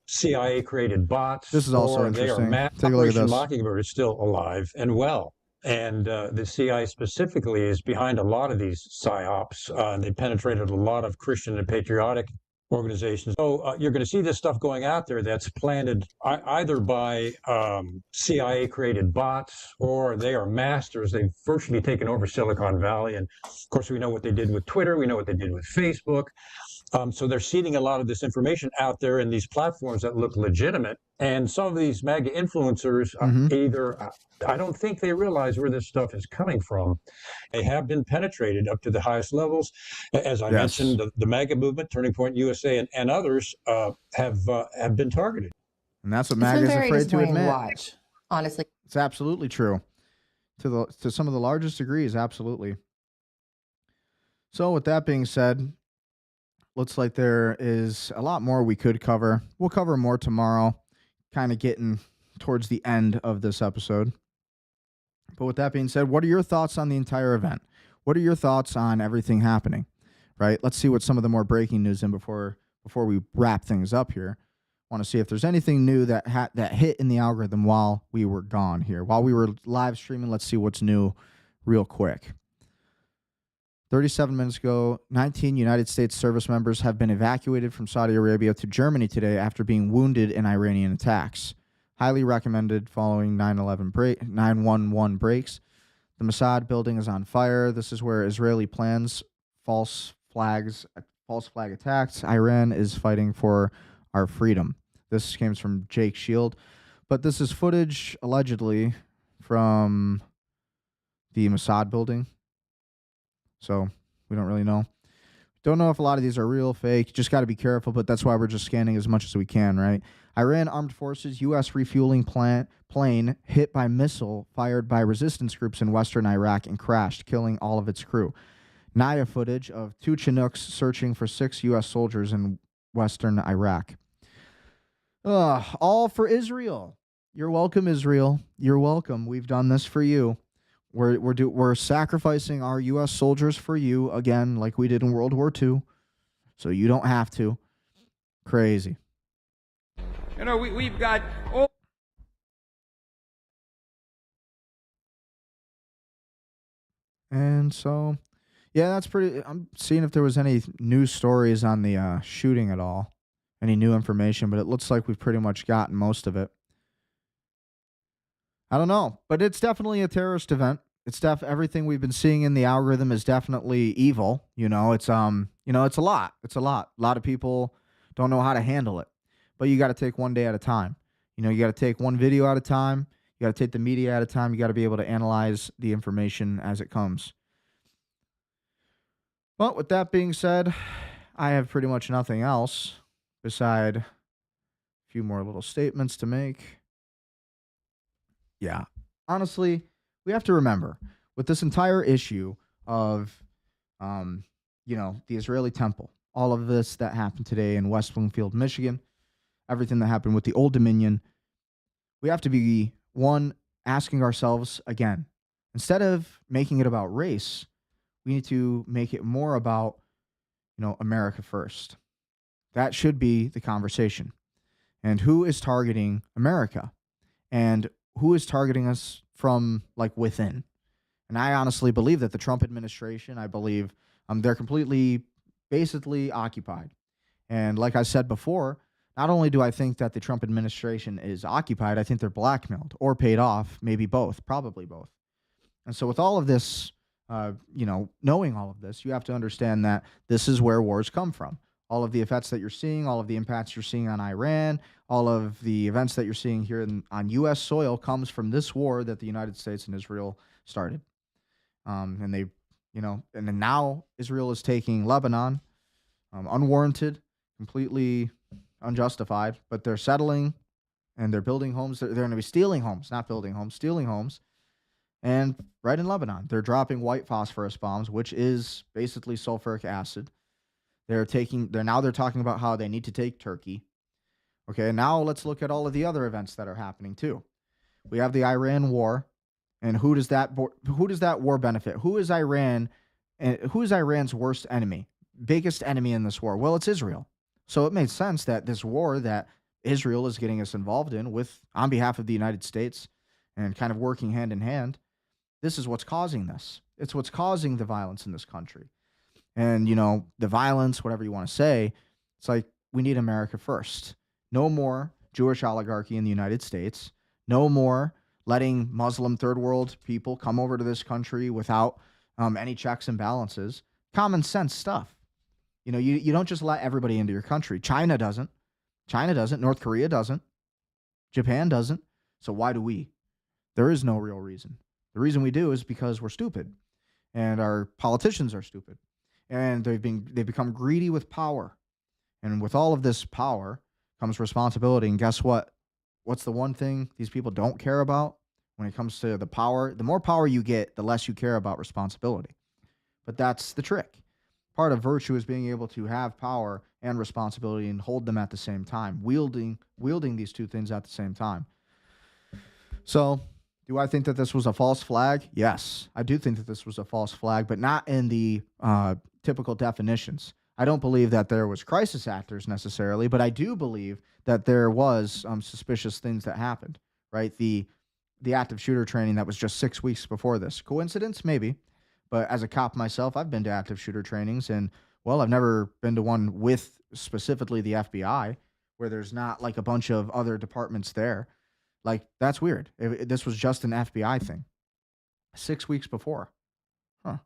CIA-created bots, this is also or they are Take a look at Operation this. Mockingbird is still alive and well. And the CIA specifically is behind a lot of these psyops. They penetrated a lot of Christian and patriotic organizations. So you're going to see this stuff going out there that's planted either by CIA-created bots, or they are masters. They've virtually taken over Silicon Valley. And of course, we know what they did with Twitter. We know what they did with Facebook. So they're seeding a lot of this information out there in these platforms that look legitimate. And some of these MAGA influencers either, I don't think they realize where this stuff is coming from. They have been penetrated up to the highest levels. As I mentioned, the MAGA movement, Turning Point USA, and others have been targeted. And that's what MAGA is afraid to admit. Watch, honestly. It's absolutely true. To some of the largest degrees, absolutely. So with that being said, looks like there is a lot more we could cover. We'll cover more tomorrow, kind of getting towards the end of this episode. But with that being said, what are your thoughts on the entire event? What are your thoughts on everything happening? Right? Let's see what some of the more breaking news in before we wrap things up here. I want to see if there's anything new that hit in the algorithm while we were gone here. While we were live streaming, let's see what's new real quick. 37 minutes ago, 19 United States service members have been evacuated from Saudi Arabia to Germany today after being wounded in Iranian attacks. Highly recommended following 911 breaks. The Mossad building is on fire. This is where Israeli plans false flag attacks. Iran is fighting for our freedom. This came from Jake Shield. But this is footage, allegedly, from the Mossad building. So we don't really know. Don't know if a lot of these are real, fake. Just got to be careful, but that's why we're just scanning as much as we can, right? Iran Armed Forces U.S. refueling plane hit by missile fired by resistance groups in western Iraq and crashed, killing all of its crew. Naya footage of 2 Chinooks searching for 6 U.S. soldiers in western Iraq. All for Israel. You're welcome, Israel. You're welcome. We've done this for you. We're sacrificing our U.S. soldiers for you again, like we did in World War II, so you don't have to. Crazy. You know, we've got. And so, yeah, that's pretty. I'm seeing if there was any news stories on the shooting at all, any new information, but it looks like we've pretty much gotten most of it. I don't know, but it's definitely a terrorist event. It's everything we've been seeing in the algorithm is definitely evil. It's it's a lot. It's a lot. A lot of people don't know how to handle it, but you got to take one day at a time. You got to take one video at a time. You got to take the media at a time. You got to be able to analyze the information as it comes. But with that being said, I have pretty much nothing else beside a few more little statements to make. Yeah, honestly, we have to remember with this entire issue of, the Israeli temple, all of this that happened today in West Bloomfield, Michigan, everything that happened with the Old Dominion, we have to be, one, asking ourselves again, instead of making it about race, we need to make it more about, America first. That should be the conversation. And who is targeting America? And who is targeting us from like within? And I honestly believe that the Trump administration, I believe they're completely, basically occupied. And like I said before, not only do I think that the Trump administration is occupied, I think they're blackmailed or paid off, maybe both, probably both. And so with all of this, knowing all of this, you have to understand that this is where wars come from. All of the effects that you're seeing, all of the impacts you're seeing on Iran, all of the events that you're seeing here on U.S. soil comes from this war that the United States and Israel started. And they, and then now Israel is taking Lebanon, unwarranted, completely unjustified, but they're settling and they're building homes. They're going to be stealing homes, not building homes, stealing homes. And right in Lebanon, they're dropping white phosphorus bombs, which is basically sulfuric acid. They're talking about how they need to take Turkey. Okay, now let's look at all of the other events that are happening too. We have the Iran war, and who does that war benefit? Who is Iran? And who is Iran's worst enemy? Biggest enemy in this war? Well, it's Israel. So it makes sense that this war that Israel is getting us involved in on behalf of the United States and kind of working hand in hand, this is what's causing this. It's what's causing the violence in this country. And, the violence, whatever you want to say, it's like we need America first. No more Jewish oligarchy in the United States. No more letting Muslim third world people come over to this country without any checks and balances. Common sense stuff. You don't just let everybody into your country. China doesn't. North Korea doesn't. Japan doesn't. So why do we? There is no real reason. The reason we do is because we're stupid. And our politicians are stupid. And they've become greedy with power. And with all of this power comes responsibility. And guess what? What's the one thing these people don't care about when it comes to the power? The more power you get, the less you care about responsibility. But that's the trick. Part of virtue is being able to have power and responsibility and hold them at the same time, wielding these two things at the same time. So, do I think that this was a false flag? Yes, I do think that this was a false flag, but not in the typical definitions. I don't believe that there was crisis actors necessarily, but I do believe that there was suspicious things that happened, right? The active shooter training that was just 6 weeks before this. Coincidence? Maybe. But as a cop myself, I've been to active shooter trainings, and, well, I've never been to one with specifically the FBI where there's not like a bunch of other departments there. Like, that's weird. This was just an FBI thing 6 weeks before. Huh.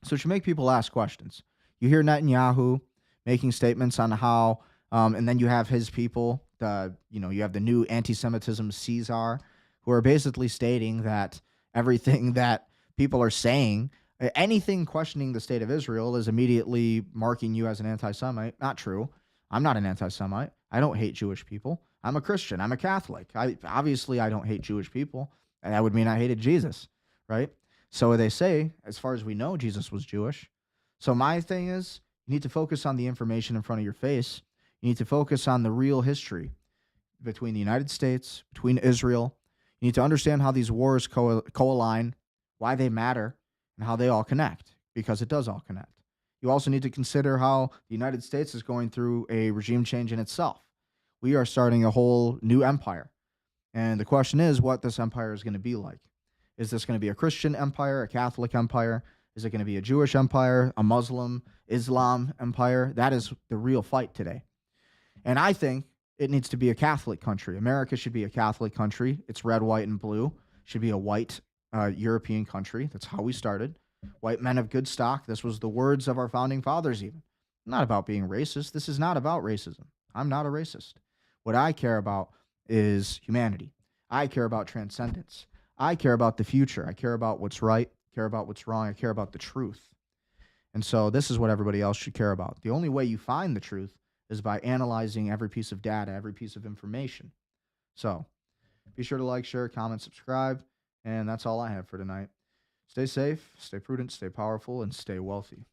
So it should make people ask questions. You hear Netanyahu making statements on how, and then you have his people, you have the new anti-Semitism Caesar, who are basically stating that everything that people are saying, anything questioning the state of Israel is immediately marking you as an anti-Semite. Not true. I'm not an anti-Semite. I don't hate Jewish people. I'm a Christian. I'm a Catholic. Obviously, I don't hate Jewish people. And that would mean I hated Jesus, right? So they say, as far as we know, Jesus was Jewish. So my thing is, you need to focus on the information in front of your face. You need to focus on the real history between the United States, between Israel. You need to understand how these wars co-align, why they matter, and how they all connect, because it does all connect. You also need to consider how the United States is going through a regime change in itself. We are starting a whole new empire. And the question is what this empire is going to be like. Is this going to be a Christian empire, a Catholic empire? Is it going to be a Jewish empire, a Muslim, Islam empire? That is the real fight today. And I think it needs to be a Catholic country. America should be a Catholic country. It's red, white, and blue. Should be a white European country. That's how we started. White men of good stock. This was the words of our founding fathers even. Not about being racist. This is not about racism. I'm not a racist. What I care about is humanity. I care about transcendence. I care about the future. I care about what's right. I care about what's wrong. I care about the truth. And so this is what everybody else should care about. The only way you find the truth is by analyzing every piece of data, every piece of information. So be sure to like, share, comment, subscribe. And that's all I have for tonight. Stay safe, stay prudent, stay powerful, and stay wealthy.